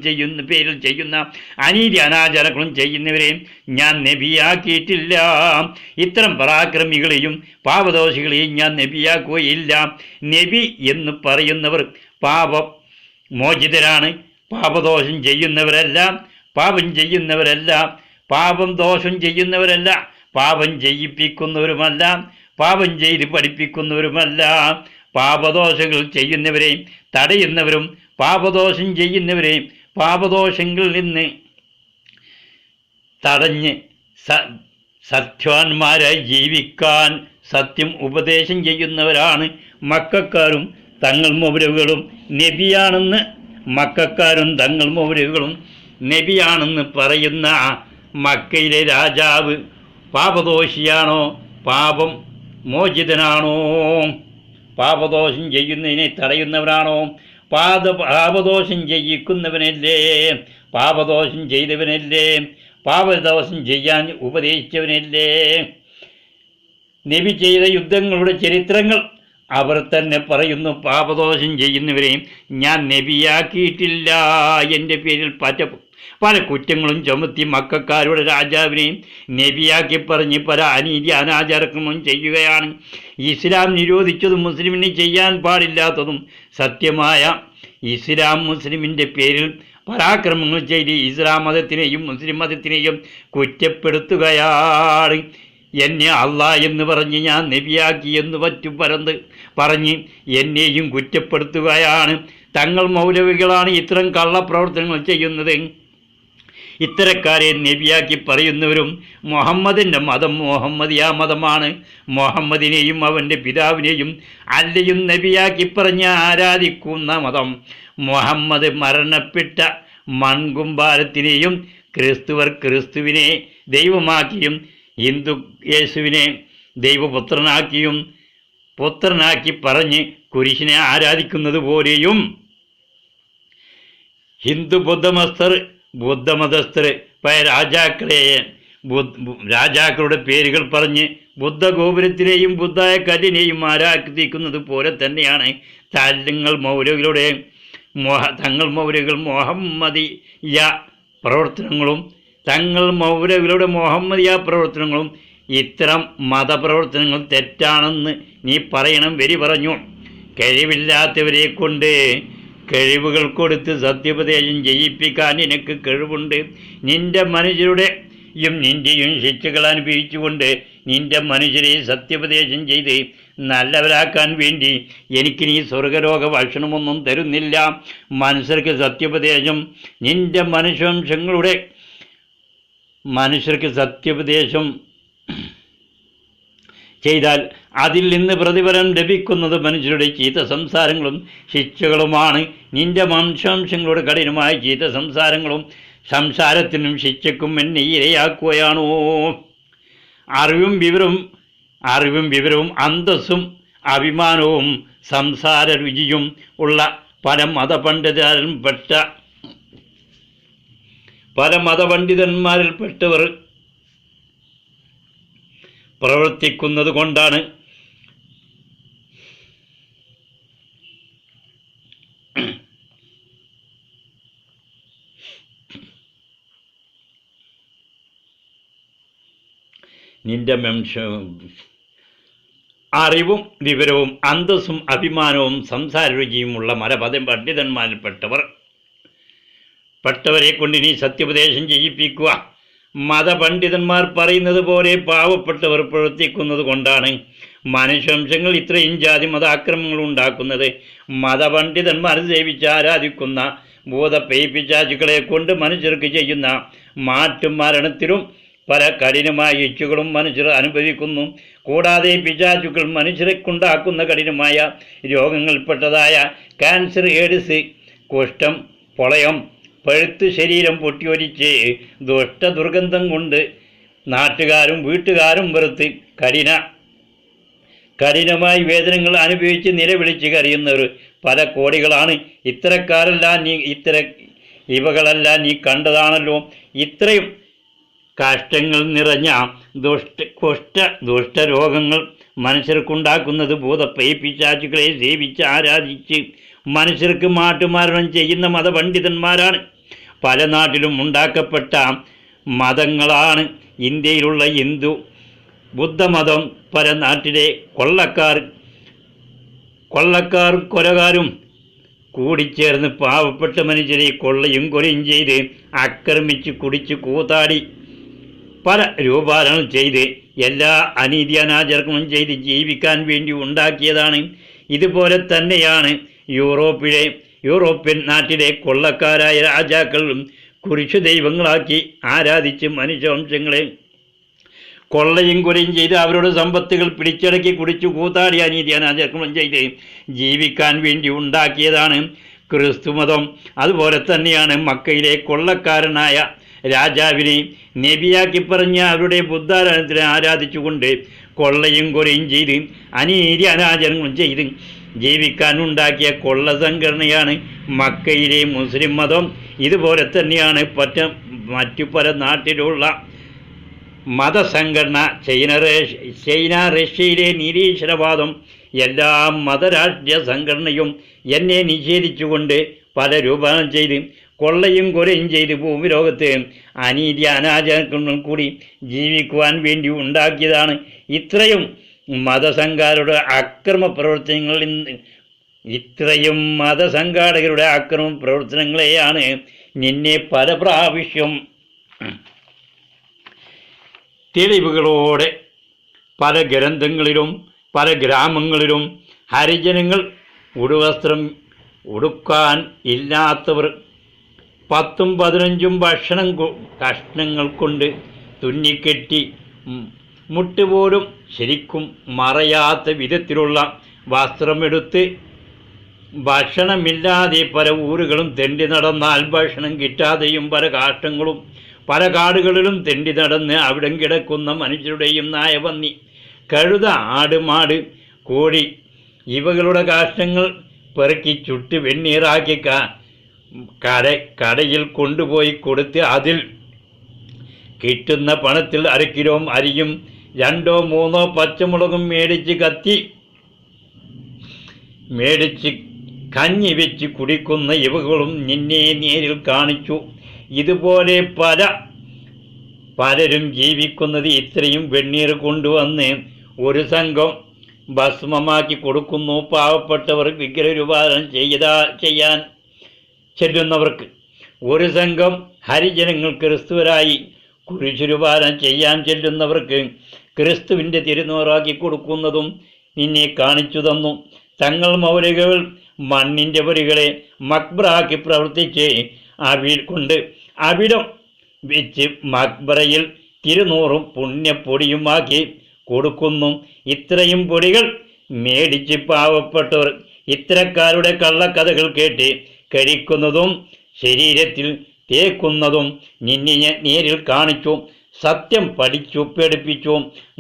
ചെയ്യുന്ന അനീതി അനാചാരങ്ങളും ചെയ്യുന്നവരെയും ഞാൻ നബിയാക്കിയിട്ടില്ല. ഇത്തരം പരാക്രമികളെയും പാപദോഷികളെയും ഞാൻ നബിയാക്കുകയില്ല. നബി എന്ന് പറയുന്നവർ പാപമോചിതരാണ്. പാപദോഷം ചെയ്യുന്നവരല്ല, പാപം ചെയ്യുന്നവരല്ല, പാപം ദോഷം ചെയ്യുന്നവരല്ല, പാപം ചെയ്യിപ്പിക്കുന്നവരുമല്ല, പാപം ചെയ്ത് പഠിപ്പിക്കുന്നവരുമല്ല. പാപദോഷങ്ങൾ ചെയ്യുന്നവരെയും തടയുന്നവരും പാപദോഷം ചെയ്യുന്നവരെയും പാപദോഷങ്ങളിൽ നിന്ന് തടഞ്ഞ് സത്യവാന്മാരായി ജീവിക്കാൻ സത്യം ഉപദേശം ചെയ്യുന്നവരാണ് മക്കക്കാരും തങ്ങൾ മൗലവികളും. നബിയാണെന്ന് മക്കക്കാരും തങ്ങൾ മൗലവികളും നബിയാണെന്ന് പറയുന്ന മക്കയിലെ രാജാവ് പാപദോഷിയാണോ, പാപം മോചിതനാണോ, പാപദോഷം ചെയ്യുന്നതിനെ തടയുന്നവരാണോ, പാപദോഷം ചെയ്യിക്കുന്നവനല്ലേ, പാപദോഷം ചെയ്തവനല്ലേ, പാപദോഷം ചെയ്യാൻ ഉപദേശിച്ചവനല്ലേ? നബി ചെയ്ത യുദ്ധങ്ങളുടെ ചരിത്രങ്ങൾ അവർ തന്നെ പറയുന്നു. പാപദോഷം ചെയ്യുന്നവരെയും ഞാൻ നബിയാക്കിയിട്ടില്ല. എൻ്റെ പേരിൽ പല കുറ്റങ്ങളും ചുമത്തി മക്കക്കാരുടെ രാജാവിനെയും നബിയാക്കി പറഞ്ഞ് പല അനീതി അനാചാരക്രമവും ചെയ്യുകയാണ്. ഇസ്ലാം നിരോധിച്ചതും മുസ്ലിമിന് ചെയ്യാൻ പാടില്ലാത്തതും സത്യമായ ഇസ്ലാം മുസ്ലിമിൻ്റെ പേരിൽ പരാക്രമങ്ങൾ ചെയ്ത് ഇസ്ലാം മതത്തിനെയും മുസ്ലിം മതത്തിനെയും കുറ്റപ്പെടുത്തുകയാണ്. എന്നെ അള്ളാഹ് എന്ന് പറഞ്ഞ് ഞാൻ നബിയാക്കി എന്ന് പറഞ്ഞ് എന്നെയും കുറ്റപ്പെടുത്തുകയാണ്. തങ്ങൾ മൗലവികളാണ് ഇത്തരം കള്ളപ്രവർത്തനങ്ങൾ ചെയ്യുന്നത്. ഇത്തരക്കാരെ നബിയാക്കി പറയുന്നവരും മുഹമ്മദിൻ്റെ മതം മുഹമ്മദിയ മതമാണ്. മുഹമ്മദിനെയും അവൻ്റെ പിതാവിനെയും അല്ലയും നബിയാക്കി പറഞ്ഞ് ആരാധിക്കുന്ന മതം. മുഹമ്മദ് മരണപ്പെട്ട മൺകുമ്പാരത്തിനെയും ക്രിസ്തുവിനെ ദൈവമാക്കിയും ഹിന്ദു യേശുവിനെ പുത്രനാക്കി പറഞ്ഞ് കുരിശിനെ ആരാധിക്കുന്നത് പോലെയും ഹിന്ദു ബുദ്ധമതസ്ഥർ രാജാക്കളുടെ പേരുകൾ പറഞ്ഞ് ബുദ്ധഗോപുരത്തിനെയും ബുദ്ധായ കല്ലിനെയും ആരാധിക്കുന്നത് പോലെ തന്നെയാണ് തങ്ങൾ മൗലവികൾ മുഹമ്മദിയ പ്രവർത്തനങ്ങളും പ്രവർത്തനങ്ങളും ഇത്തരം മതപ്രവർത്തനങ്ങൾ തെറ്റാണെന്ന് നീ പറയണം. പറഞ്ഞു. കഴിവില്ലാത്തവരെ കൊണ്ട് കഴിവുകൾ കൊടുത്ത് സത്യോപദേശം ചെയ്യിപ്പിക്കാൻ നിനക്ക് കഴിവുണ്ട്. നിന്റെയും ശിക്ഷകൾ അനുഭവിച്ചുകൊണ്ട് നിന്റെ മനുഷ്യരെ സത്യോപദേശം ചെയ്ത് നല്ലവരാക്കാൻ വേണ്ടി എനിക്ക് നീ സ്വർഗലോക ഭക്ഷണമൊന്നും തരുന്നില്ല. മനുഷ്യർക്ക് സത്യോപദേശം ചെയ്താൽ അതിൽ നിന്ന് പ്രതിഫലം ലഭിക്കുന്നത് മനുഷ്യരുടെ ചീത്ത സംസാരങ്ങളും ശിക്ഷകളുമാണ്. നിന്റെ വംശാംശങ്ങളുടെ കഠിനമായ ചീത്ത സംസാരത്തിനും ശിക്ഷയ്ക്കും എന്നെ ഇരയാക്കുകയാണോ? അറിവും വിവരവും അന്തസ്സും അഭിമാനവും സംസാര രുചിയും ഉള്ള പല മതപണ്ഡിതന്മാരിൽപ്പെട്ടവർ പ്രവർത്തിക്കുന്നത് കൊണ്ടാണ് നിന്റെ അറിവും വിവരവും അന്തസ്സും അഭിമാനവും സംസാരരുചിയുമുള്ള പട്ടവരെ കൊണ്ട് നീ സത്യോപദേശം ചെയ്യിപ്പിക്കുക. മതപണ്ഡിതന്മാർ പറയുന്നത് പോലെ പാവപ്പെട്ടവർ പ്രവർത്തിക്കുന്നത് കൊണ്ടാണ് മനുഷ്യവംശങ്ങൾ ഇത്രയും ജാതി മതാക്രമങ്ങൾ ഉണ്ടാക്കുന്നത്. മതപണ്ഡിതന്മാർ സേവിച്ച് ആരാധിക്കുന്ന ഭൂതപ്പിശാചുക്കളെ കൊണ്ട് മനുഷ്യർക്ക് ചെയ്യുന്ന മാറ്റും മരണത്തിലും പല കഠിനമായ ഇച്ഛകളും മനുഷ്യർ അനുഭവിക്കുന്നു. കൂടാതെ പിശാചുക്കൾ മനുഷ്യരെ കൊണ്ടാക്കുന്ന കഠിനമായ രോഗങ്ങൾപ്പെട്ടതായ ക്യാൻസർ, എയ്ഡ്സ്, കുഷ്ഠം, പൊളയം, പഴുത്ത് ശരീരം പൊട്ടിയൊലിച്ച് ദുഷ്ടദുർഗന്ധം കൊണ്ട് നാട്ടുകാരും വീട്ടുകാരും വെറുത്ത് കഠിനമായി വേദനകൾ അനുഭവിച്ച് നിലവിളിച്ച് കരയുന്നവർ പല കോടികളാണ്. ഇവകളെല്ലാം നീ കണ്ടതാണല്ലോ. ഇത്രയും കാഷ്ടങ്ങൾ നിറഞ്ഞ ദുഷ്ടരോഗങ്ങൾ മനുഷ്യർക്കുണ്ടാക്കുന്നത് ഭൂതപ്പൈ പിശാചുക്കളെ സേവിച്ച് ആരാധിച്ച് മനുഷ്യർക്ക് മാറ്റുമാരണം ചെയ്യുന്ന മതപണ്ഡിതന്മാരാണ്. പല നാട്ടിലും ഉണ്ടാക്കപ്പെട്ട മതങ്ങളാണ് ഇന്ത്യയിലുള്ള ഹിന്ദു, ബുദ്ധമതം. പല നാട്ടിലെ കൊള്ളക്കാർ കൊലകാരും കൂടിച്ചേർന്ന് പാവപ്പെട്ട മനുഷ്യരെ കൊള്ളയും കൊലയും ചെയ്ത് ആക്രമിച്ച് കുടിച്ച് കൂത്താടി പല രൂപാന്തരം ചെയ്ത് എല്ലാ അനീതി അനാചാരങ്ങളും ചെയ്ത് ജീവിക്കാൻ വേണ്ടി ഉണ്ടാക്കിയതാണ്. ഇതുപോലെ തന്നെയാണ് യൂറോപ്യൻ നാട്ടിലെ കൊള്ളക്കാരായ രാജാക്കളും കുരിശു ദൈവങ്ങളാക്കി ആരാധിച്ച് മനുഷ്യവംശങ്ങളെ കൊള്ളയും കൊലയും ചെയ്ത് അവരുടെ സമ്പത്തുകൾ പിടിച്ചടക്കി കുടിച്ചു കൂത്താടി അനീതി അനാചാരങ്ങളും ചെയ്ത് ജീവിക്കാൻ വേണ്ടി ഉണ്ടാക്കിയതാണ് ക്രിസ്തുമതം. അതുപോലെ തന്നെയാണ് മക്കയിലെ കൊള്ളക്കാരനായ രാജാവിനെ നബിയാക്കി പറഞ്ഞ അവരുടെ ബുദ്ധാരാധനത്തിനെ ആരാധിച്ചുകൊണ്ട് കൊള്ളയും കൊലയും ചെയ്ത് അനീതി അനാചാരങ്ങളും ചെയ്ത് ജീവിക്കാൻ ഉണ്ടാക്കിയ കൊള്ള സംഘടനയാണ് മക്കയിലെ മുസ്ലിം മതം. ഇതുപോലെ തന്നെയാണ് മറ്റു പല നാട്ടിലുള്ള മതസംഘടന. ചൈന റഷ്യയിലെ നിരീശ്വരവാദം. എല്ലാ മതരാഷ്ട്രീയ സംഘടനയും എന്നെ നിഷേധിച്ചുകൊണ്ട് പല രൂപം ചെയ്ത് കൊള്ളയും കൊലയും ചെയ്ത് ഭൂമി ലോകത്ത് അനീതി അനാചാരങ്ങളും കൂടി ജീവിക്കുവാൻ വേണ്ടി ഉണ്ടാക്കിയതാണ്. ഇത്രയും മതസംഘാതരുടെ അക്രമ പ്രവർത്തനങ്ങളെയാണ് നിന്നെ പല പ്രാവശ്യം തെളിവുകളോടെ പല ഗ്രന്ഥങ്ങളിലും പല ഗ്രാമങ്ങളിലും ഹരിജനങ്ങൾ ഉടുവസ്ത്രം ഉടുക്കാൻ ഇല്ലാത്തവർ 10ഉം 15ഉം കഷ്ണങ്ങൾ കൊണ്ട് തുന്നിക്കെട്ടി മുട്ടുപോലും ശരിക്കും മറയാത്ത വിധത്തിലുള്ള വസ്ത്രമെടുത്ത് ഭക്ഷണമില്ലാതെ പല ഊരുകളും തെണ്ടി നടന്നാൽ ഭക്ഷണം കിട്ടാതെയും പല കാഷ്ടങ്ങളും പല കാടുകളിലും തെണ്ടി നടന്ന് അവിടം കിടക്കുന്ന മനുഷ്യരുടെയും നായപന്നി, കഴുത, ആട്, മാട്, കോഴി ഇവകളുടെ കാഷ്ടങ്ങൾ പെറുക്കി ചുട്ട് വെണ്ണീറാക്കി കടയിൽ കൊണ്ടുപോയി കൊടുത്ത് അതിൽ കിട്ടുന്ന പണത്തിൽ 1/2 കിലോ അരിയും 2 or 3 പച്ചമുളകും മേടിച്ച് കഞ്ഞി വെച്ച് കുടിക്കുന്ന ഇവകളും നിന്നെ നേരിൽ കാണിച്ചു. ഇതുപോലെ പലരും ജീവിക്കുന്നത് ഇത്രയും വെണ്ണീർ കൊണ്ടുവന്ന് ഒരു സംഘം ഭസ്മമാക്കി കൊടുക്കുന്നു. പാവപ്പെട്ടവർ വിഗ്രഹരൂപാന്തരം ചെയ്യാൻ ചെല്ലുന്നവർക്ക് ഒരു സംഘം ഹരിജനങ്ങൾ ക്രിസ്തുവരായി കുരിശുരൂപാന്തരം ചെയ്യാൻ ചെല്ലുന്നവർക്ക് ക്രിസ്തുവിൻ്റെ തിരുനൂറാക്കി കൊടുക്കുന്നതും നിന്നെ കാണിച്ചു തന്നു. തങ്ങൾ മൗലികൾ മണ്ണിൻ്റെ വരികളെ മക്ബറാക്കി പ്രവർത്തിച്ച് അവിടം വെച്ച് മക്ബറയിൽ തിരുനൂറും പുണ്യപ്പൊടിയുമാക്കി കൊടുക്കുന്നു. ഇത്രയും പൊടികൾ മേടിച്ച് പാവപ്പെട്ടവർ ഇത്തരക്കാരുടെ കള്ളക്കഥകൾ കേട്ട് കഴിക്കുന്നതും ശരീരത്തിൽ തേക്കുന്നതും നിന്നെ നേരിൽ കാണിച്ചു. സത്യം പഠിപ്പിച്ചു.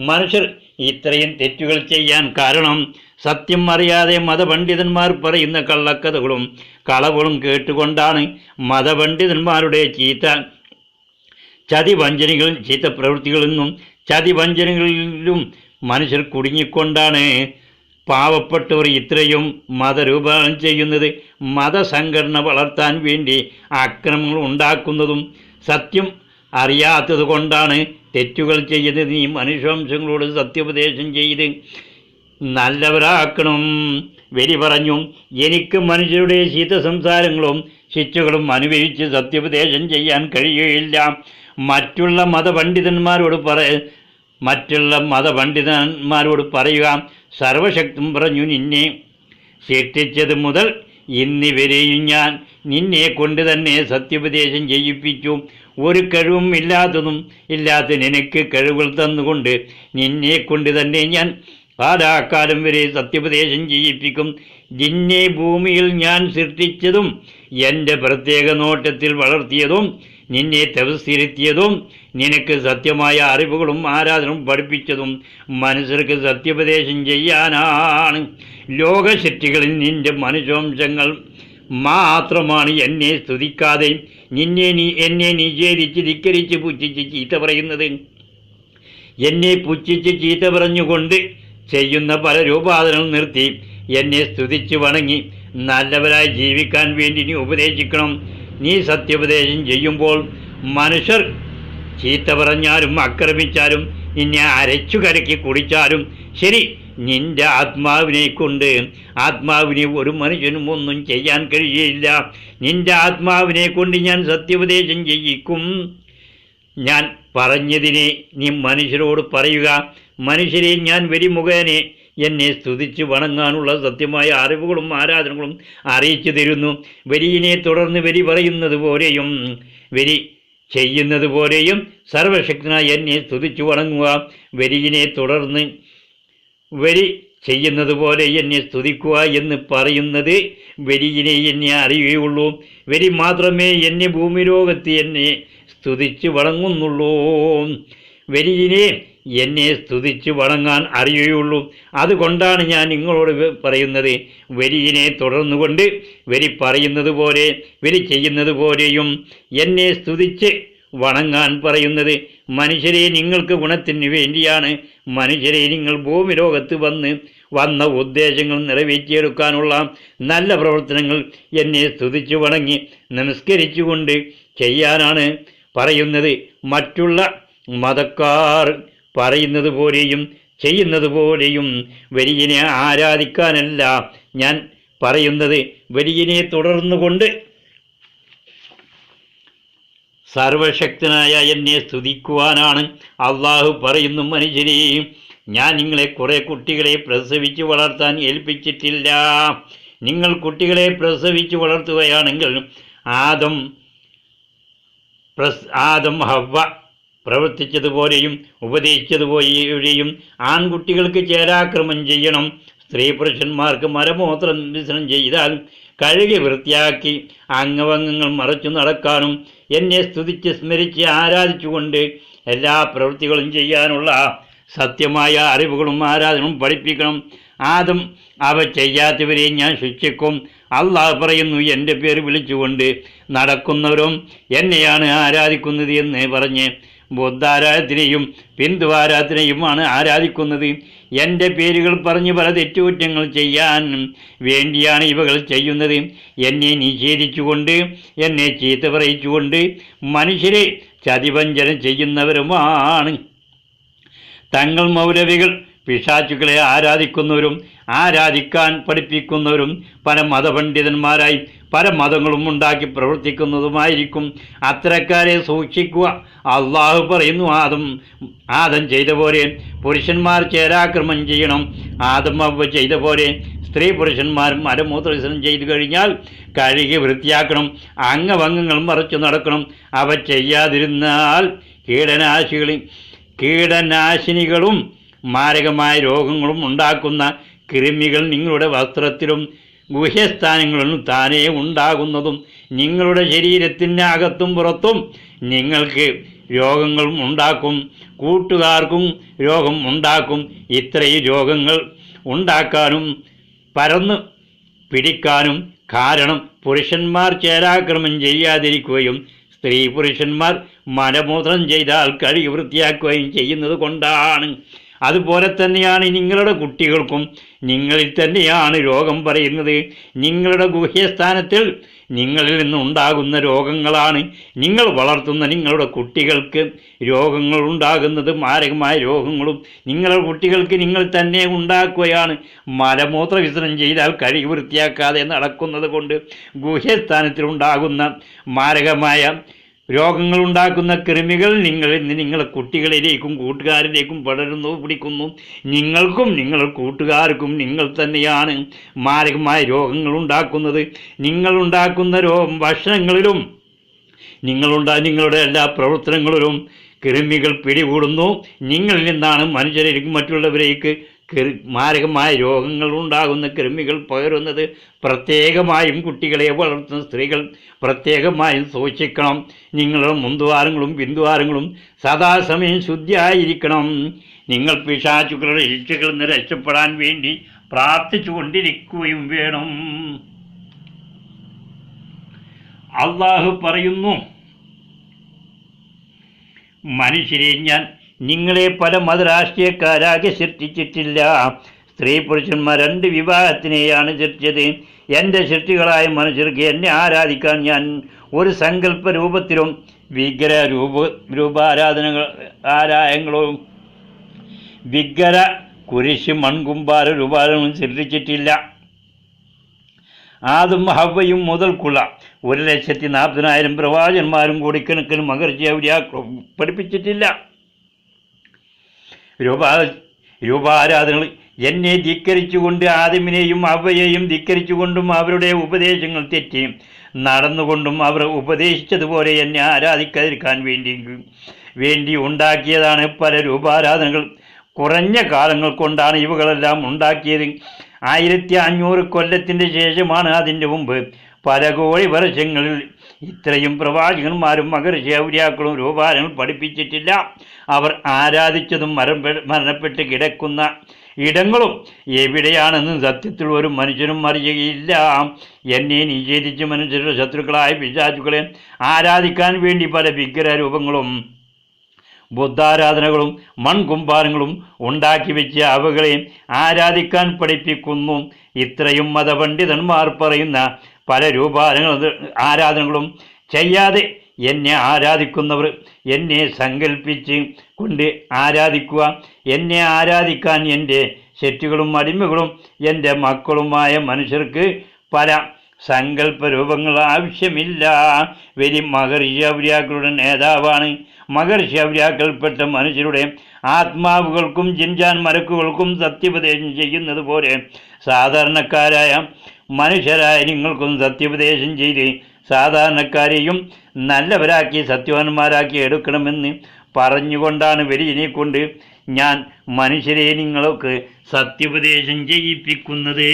മനുഷ്യർ ഇത്രയും തെറ്റുകൾ ചെയ്യാൻ കാരണം സത്യം അറിയാതെ മതപണ്ഡിതന്മാർ പറയുന്ന കള്ളക്കഥകളും കളവുകളും കേട്ടുകൊണ്ടാണ്. മതപണ്ഡിതന്മാരുടെ ചീത്ത പ്രവൃത്തികളിൽ നിന്നും ചതിവഞ്ചനകളിലും മനുഷ്യർ കുടുങ്ങിക്കൊണ്ടാണ് പാവപ്പെട്ടവർ ഇത്രയും മതരൂപം ചെയ്യുന്നത്. മതസംഘടന വളർത്താൻ വേണ്ടി ആക്രമണങ്ങൾ ഉണ്ടാക്കുന്നതും സത്യം അറിയാത്തത് കൊണ്ടാണ് തെറ്റുകൾ ചെയ്യുന്നത്. നീ മനുഷ്യവംശങ്ങളോട് സത്യോപദേശം ചെയ്ത് നല്ലവരാക്കണം. വരി പറഞ്ഞു, എനിക്ക് മനുഷ്യരുടെ ശീത സംസാരങ്ങളും ശിക്ഷകളും അനുഭവിച്ച് സത്യോപദേശം ചെയ്യാൻ കഴിയുകയില്ല. മറ്റുള്ള മതപണ്ഡിതന്മാരോട് പറയുക, സർവശക്തം പറഞ്ഞു, നിന്നെ സൃഷ്ടിച്ചത് മുതൽ ഇന്നിവരെയും ഞാൻ നിന്നെ കൊണ്ട് തന്നെ സത്യോപദേശം ചെയ്യിപ്പിച്ചു. ഒരു കഴിവും ഇല്ലാത്ത നിനക്ക് കഴിവുകൾ തന്നുകൊണ്ട് നിന്നെ കൊണ്ട് തന്നെ ഞാൻ കാലാകാലം വരെ സത്യോപദേശം ചെയ്യിപ്പിക്കും. നിന്നെ ഭൂമിയിൽ ഞാൻ സൃഷ്ടിച്ചതും എൻ്റെ പ്രത്യേക നോട്ടത്തിൽ വളർത്തിയതും നിന്നെ തപസ്സിരുത്തിയതും നിനക്ക് സത്യമായ അറിവുകളും ആരാധനയും പഠിപ്പിച്ചതും മനുഷ്യർക്ക് സത്യോപദേശം ചെയ്യാനാണ്. ലോകശക്തികളിൽ നിന്റെ മനുഷ്യവംശങ്ങൾ മാത്രമാണ് എന്നെ സ്തുതിക്കാതെ എന്നെ നിഷേധിച്ച് ധിക്കരിച്ച് പുച്ഛിച്ച് ചീത്ത പറയുന്നത്. എന്നെ പുച്ഛിച്ച് ചീത്ത പറഞ്ഞുകൊണ്ട് ചെയ്യുന്ന പല രൂപാന്തരങ്ങൾ നിർത്തി എന്നെ സ്തുതിച്ച് വണങ്ങി നല്ലവരായി ജീവിക്കാൻ വേണ്ടി നീ ഉപദേശിക്കണം. നീ സത്യോപദേശം ചെയ്യുമ്പോൾ മനുഷ്യർ ചീത്ത പറഞ്ഞാലും ആക്രമിച്ചാലും നിന്നെ അരച്ചു കലക്കി കുടിച്ചാലും ശരി, നിന്റെ ആത്മാവിനെ ഒരു മനുഷ്യനും ഒന്നും ചെയ്യാൻ കഴിയില്ല. നിന്റെ ആത്മാവിനെ കൊണ്ട് ഞാൻ സത്യോപദേശം ചെയ്യിക്കും. ഞാൻ പറഞ്ഞതിനെ നീ മനുഷ്യരോട് പറയുക. മനുഷ്യരെ ഞാൻ വരി മുഖേനെ എന്നെ സ്തുതിച്ച് വണങ്ങാനുള്ള സത്യമായ അറിവുകളും ആരാധനകളും അറിയിച്ചു തരുന്നു. വരിയിനെ തുടർന്ന് വരി പറയുന്നത് പോലെയും വരി ചെയ്യുന്നത് പോലെയും സർവശക്തനായി എന്നെ സ്തുതിച്ചു വണങ്ങുക. വരിയിനെ തുടർന്ന് വരി ചെയ്യുന്നത് പോലെ എന്നെ സ്തുതിക്കുക എന്ന് പറയുന്നത് വരിയിനെ എന്നെ അറിയുകയുള്ളൂ. വരി മാത്രമേ എന്നെ ഭൂമിലോകത്ത് എന്നെ സ്തുതിച്ച് വണങ്ങുന്നുള്ളൂ. വരിയിനെ എന്നെ സ്തുതിച്ച് വണങ്ങാൻ അറിയുകയുള്ളൂ. അതുകൊണ്ടാണ് ഞാൻ നിങ്ങളോട് പറയുന്നത്, വരിയിനെ തുടർന്നുകൊണ്ട് വരി പറയുന്നത് പോലെ വരി ചെയ്യുന്നത് പോലെയും എന്നെ സ്തുതിച്ച് വണങ്ങാൻ പറയുന്നത്. മനുഷ്യരെ നിങ്ങൾക്ക് ഗുണത്തിന് വേണ്ടിയാണ്. മനുഷ്യരെ നിങ്ങൾ ഭൂമി ലോകത്ത് വന്ന ഉദ്ദേശങ്ങൾ നിറവേറ്റിയെടുക്കാനുള്ള നല്ല പ്രവർത്തനങ്ങൾ എന്നെ സ്തുതിച്ച് വണങ്ങി നമസ്കരിച്ചുകൊണ്ട് ചെയ്യാനാണ് പറയുന്നത്. മറ്റുള്ള മതക്കാർ പറയുന്നത് പോലെയും ചെയ്യുന്നത് പോലെയും വരിയിനെ ആരാധിക്കാനല്ല ഞാൻ പറയുന്നത്. വരിയിനെ തുടർന്നുകൊണ്ട് സർവശക്തനായ എന്നെ സ്തുതിക്കുവാനാണ്. അള്ളാഹു പറയുന്നു, മനുഷ്യരെ, ഞാൻ നിങ്ങളെ കുറേ കുട്ടികളെ പ്രസവിച്ച് വളർത്താൻ ഏൽപ്പിച്ചിട്ടില്ല. നിങ്ങൾ കുട്ടികളെ പ്രസവിച്ച് വളർത്തുകയാണെങ്കിൽ ആദം ഹവ്വ പ്രവർത്തിച്ചതുപോലെയും ഉപദേശിച്ചതുപോലെയും ആൺകുട്ടികൾക്ക് ചേരാക്രമം ചെയ്യണം. സ്ത്രീ പുരുഷന്മാർക്ക് മലമൂത്രം വിസർജനം ചെയ്താൽ കഴുകി വൃത്തിയാക്കി അംഗവംഗങ്ങൾ മറച്ചു നടക്കാനും എന്നെ സ്തുതിച്ച് സ്മരിച്ച് ആരാധിച്ചുകൊണ്ട് എല്ലാ പ്രവൃത്തികളും ചെയ്യാനുള്ള സത്യമായ അറിവുകളും ആരാധനകളും പഠിപ്പിക്കണം. ആദം അവ ചെയ്യാത്തവരെ ഞാൻ ശിക്ഷിക്കും. അള്ളാഹ് പറയുന്നു, എൻ്റെ പേര് വിളിച്ചുകൊണ്ട് നടക്കുന്നവരും എന്നെയാണ് ആരാധിക്കുന്നത് എന്ന് പറഞ്ഞ് ബുദ്ധാരാധനയും ഹിന്ദുവാരാധനയുമാണ് ആരാധിക്കുന്നത്. എൻ്റെ പേരുകൾ പറഞ്ഞ് പല തെറ്റുകുറ്റങ്ങൾ ചെയ്യാൻ വേണ്ടിയാണ് ഇവകൾ ചെയ്യുന്നത്. എന്നെ നിഷേധിച്ചുകൊണ്ട് എന്നെ ചീത്ത പറയിച്ചുകൊണ്ട് മനുഷ്യരെ ചതിവഞ്ചന ചെയ്യുന്നവരുമാണ്. തങ്ങൾ മൗലവികൾ പിശാചുക്കളെ ആരാധിക്കുന്നവരും ആരാധിക്കാൻ പഠിപ്പിക്കുന്നവരും പല മതപണ്ഡിതന്മാരായി പല മതങ്ങളും ഉണ്ടാക്കി പ്രവർത്തിക്കുന്നതുമായിരിക്കും. അത്തരക്കാരെ സൂക്ഷിക്കുക. അള്ളാഹു പറയുന്നു, ആദം ചെയ്ത പോലെ പുരുഷന്മാർ ചേരാക്രമം ചെയ്യണം. ആദം അവ ചെയ്ത പോലെ സ്ത്രീ പുരുഷന്മാരും മലമൂത്രവിസർജനം ചെയ്തു കഴിഞ്ഞാൽ കഴുകി വൃത്തിയാക്കണം. അംഗഭംഗങ്ങൾ മറച്ചു നടക്കണം. അവ ചെയ്യാതിരുന്നാൽ കീടനാശിനികളും മാരകമായ രോഗങ്ങളും ഉണ്ടാക്കുന്ന കൃമികൾ നിങ്ങളുടെ വസ്ത്രത്തിലും ഗുഹ്യസ്ഥാനങ്ങളിലും താനേ ഉണ്ടാകുന്നതും നിങ്ങളുടെ ശരീരത്തിൻ്റെ അകത്തും പുറത്തും നിങ്ങൾക്ക് രോഗങ്ങളും ഉണ്ടാക്കും. കൂട്ടുകാർക്കും രോഗം ഉണ്ടാക്കും. ഇത്രയും രോഗങ്ങൾ ഉണ്ടാക്കാനും പരന്നു പിടിക്കാനും കാരണം പുരുഷന്മാർ ചേരാക്രമം ചെയ്യാതിരിക്കുകയും സ്ത്രീ പുരുഷന്മാർ മലമൂത്രം ചെയ്താൽ കഴുകി വൃത്തിയാക്കുകയും ചെയ്യുന്നത് കൊണ്ടാണ്. അതുപോലെ തന്നെയാണ് നിങ്ങളുടെ കുട്ടികൾക്കും നിങ്ങളിൽ തന്നെയാണ് രോഗം പറയുന്നത്. നിങ്ങളുടെ ഗുഹ്യസ്ഥാനത്തിൽ നിങ്ങളിൽ നിന്നുണ്ടാകുന്ന രോഗങ്ങളാണ് നിങ്ങൾ വളർത്തുന്ന നിങ്ങളുടെ കുട്ടികൾക്ക് രോഗങ്ങൾ ഉണ്ടാകുന്നത്. മാരകമായ രോഗങ്ങളും നിങ്ങളുടെ കുട്ടികൾക്ക് നിങ്ങൾ തന്നെ ഉണ്ടാക്കുകയാണ്. മലമൂത്ര വിസർജനം ചെയ്താൽ കഴുകി വൃത്തിയാക്കാതെ നടക്കുന്നത് കൊണ്ട് ഗുഹ്യസ്ഥാനത്തിലുണ്ടാകുന്ന മാരകമായ രോഗങ്ങളുണ്ടാക്കുന്ന കൃമികൾ നിങ്ങളെ കുട്ടികളിലേക്കും കൂട്ടുകാരിലേക്കും പിടിക്കുന്നു. നിങ്ങൾക്കും നിങ്ങളുടെ കൂട്ടുകാർക്കും നിങ്ങൾ തന്നെയാണ് മാരകമായ രോഗങ്ങൾ ഉണ്ടാക്കുന്നത്. നിങ്ങളുണ്ടാക്കുന്ന ഭക്ഷണങ്ങളിലും നിങ്ങളുടെ എല്ലാ പ്രവർത്തനങ്ങളിലും കൃമികൾ പിടികൂടുന്നു. നിങ്ങളിൽ നിന്നാണ് മനുഷ്യരിലേക്ക് മറ്റുള്ളവരേക്ക് മാരകമായ രോഗങ്ങൾ ഉണ്ടാകുന്ന കൃമികൾ പകരുന്നത്. പ്രത്യേകമായും കുട്ടികളെ വളർത്തുന്ന സ്ത്രീകൾ പ്രത്യേകമായും സൂക്ഷിക്കണം. നിങ്ങളുടെ മുന്തുവാരങ്ങളും ബിന്ദുവാരങ്ങളും സദാസമയം ശുദ്ധിയായിരിക്കണം. നിങ്ങൾ പിശാചുക്കളുടെ ശിക്ഷകളിൽ നിന്ന് രക്ഷപ്പെടാൻ വേണ്ടി പ്രാർത്ഥിച്ചു കൊണ്ടിരിക്കുകയും വേണം. അള്ളാഹു പറയുന്നു, മനുഷ്യരെ ഞാൻ നിങ്ങളെ പല മതരാഷ്ട്രീയക്കാരാകെ സൃഷ്ടിച്ചിട്ടില്ല. സ്ത്രീ പുരുഷന്മാർ 2 വിഭാഗത്തിനെയാണ് സൃഷ്ടിച്ചത്. എൻ്റെ സൃഷ്ടികളായ മനുഷ്യർക്ക് എന്നെ ആരാധിക്കാൻ ഞാൻ ഒരു സങ്കല്പ രൂപത്തിലും വിഗ്രഹ ആരാധനകളും വിഗ്രഹ കുരിശ് മൺകുമ്പാര രൂപാരങ്ങളും സൃഷ്ടിച്ചിട്ടില്ല. ആദും ഹവ്വയും മുതൽക്കുള്ള 1,40,000 പ്രവാചകന്മാരും കോടിക്കണക്കിന് മഹർഷി ഔലിയാക്കളും പഠിപ്പിച്ചിട്ടില്ല. രൂപാരാധനകൾ എന്നെ ധിക്കരിച്ചുകൊണ്ട് ആദമിനെയും ഹവ്വയെയും ധിക്കരിച്ചുകൊണ്ടും അവരുടെ ഉപദേശങ്ങൾ തെറ്റി നടന്നുകൊണ്ടും അവർ ഉപദേശിച്ചതുപോലെ എന്നെ ആരാധിക്കാതിരിക്കാൻ വേണ്ടി ഉണ്ടാക്കിയതാണ് പല രൂപാരാധനകൾ. കുറഞ്ഞ കാലങ്ങൾ കൊണ്ടാണ് ഇവകളെല്ലാം ഉണ്ടാക്കിയത്. 1500 കൊല്ലത്തിൻ്റെ ശേഷമാണ് അതിൻ്റെ മുമ്പ് പല കോടി വർഷങ്ങളിൽ ഇത്രയും പ്രവാചകന്മാരും മഹർഷി ഔലിയാക്കളും രൂപാരങ്ങൾ പഠിപ്പിച്ചിട്ടില്ല. അവർ ആരാധിച്ചതും മരണപ്പെട്ട് കിടക്കുന്ന ഇടങ്ങളും എവിടെയാണെന്ന് സത്യത്തിൽ ഒരു മനുഷ്യനും അറിയുകയില്ല. എന്നെ നിഷേധിച്ച് മനുഷ്യരുടെ ശത്രുക്കളായ പിശാചുക്കളെ ആരാധിക്കാൻ വേണ്ടി പല വിഗ്രഹ രൂപങ്ങളും ബുദ്ധാരാധനകളും മൺകുമ്പാരങ്ങളും ഉണ്ടാക്കി വെച്ച് അവകളെ ആരാധിക്കാൻ പഠിപ്പിക്കുന്നു. ഇത്രയും മതപണ്ഡിതന്മാർ പറയുന്ന പല ആരാധനകളും ചെയ്യാതെ എന്നെ ആരാധിക്കുന്നവർ എന്നെ സങ്കല്പിച്ച് കൊണ്ട് ആരാധിക്കുക. എന്നെ ആരാധിക്കാൻ എൻ്റെ ശക്തികളും അടിമകളും എൻ്റെ മക്കളുമായ മനുഷ്യർക്ക് പല സങ്കല്പ രൂപങ്ങൾ ആവശ്യമില്ല. വലിയ മഹർഷി ഔലിയാക്കളുടെ നേതാവാണ്. മഹർഷി ഔലിയാക്കൾപ്പെട്ട മനുഷ്യരുടെ ആത്മാവുകൾക്കും ജിൻജാൻ മലക്കുകൾക്കും സത്യോപദേശം ചെയ്യുന്നത് പോലെ സാധാരണക്കാരായ മനുഷ്യരായ നിങ്ങൾക്കും സത്യോപദേശം ചെയ്ത് സാധാരണക്കാരെയും നല്ലവരാക്കി സത്യവാന്മാരാക്കി എടുക്കണമെന്ന് പറഞ്ഞുകൊണ്ടാണ് വലിയനെ കൊണ്ട് ഞാൻ മനുഷ്യരെ നിങ്ങൾക്ക് സത്യോപദേശം ചെയ്യിപ്പിക്കുന്നത്.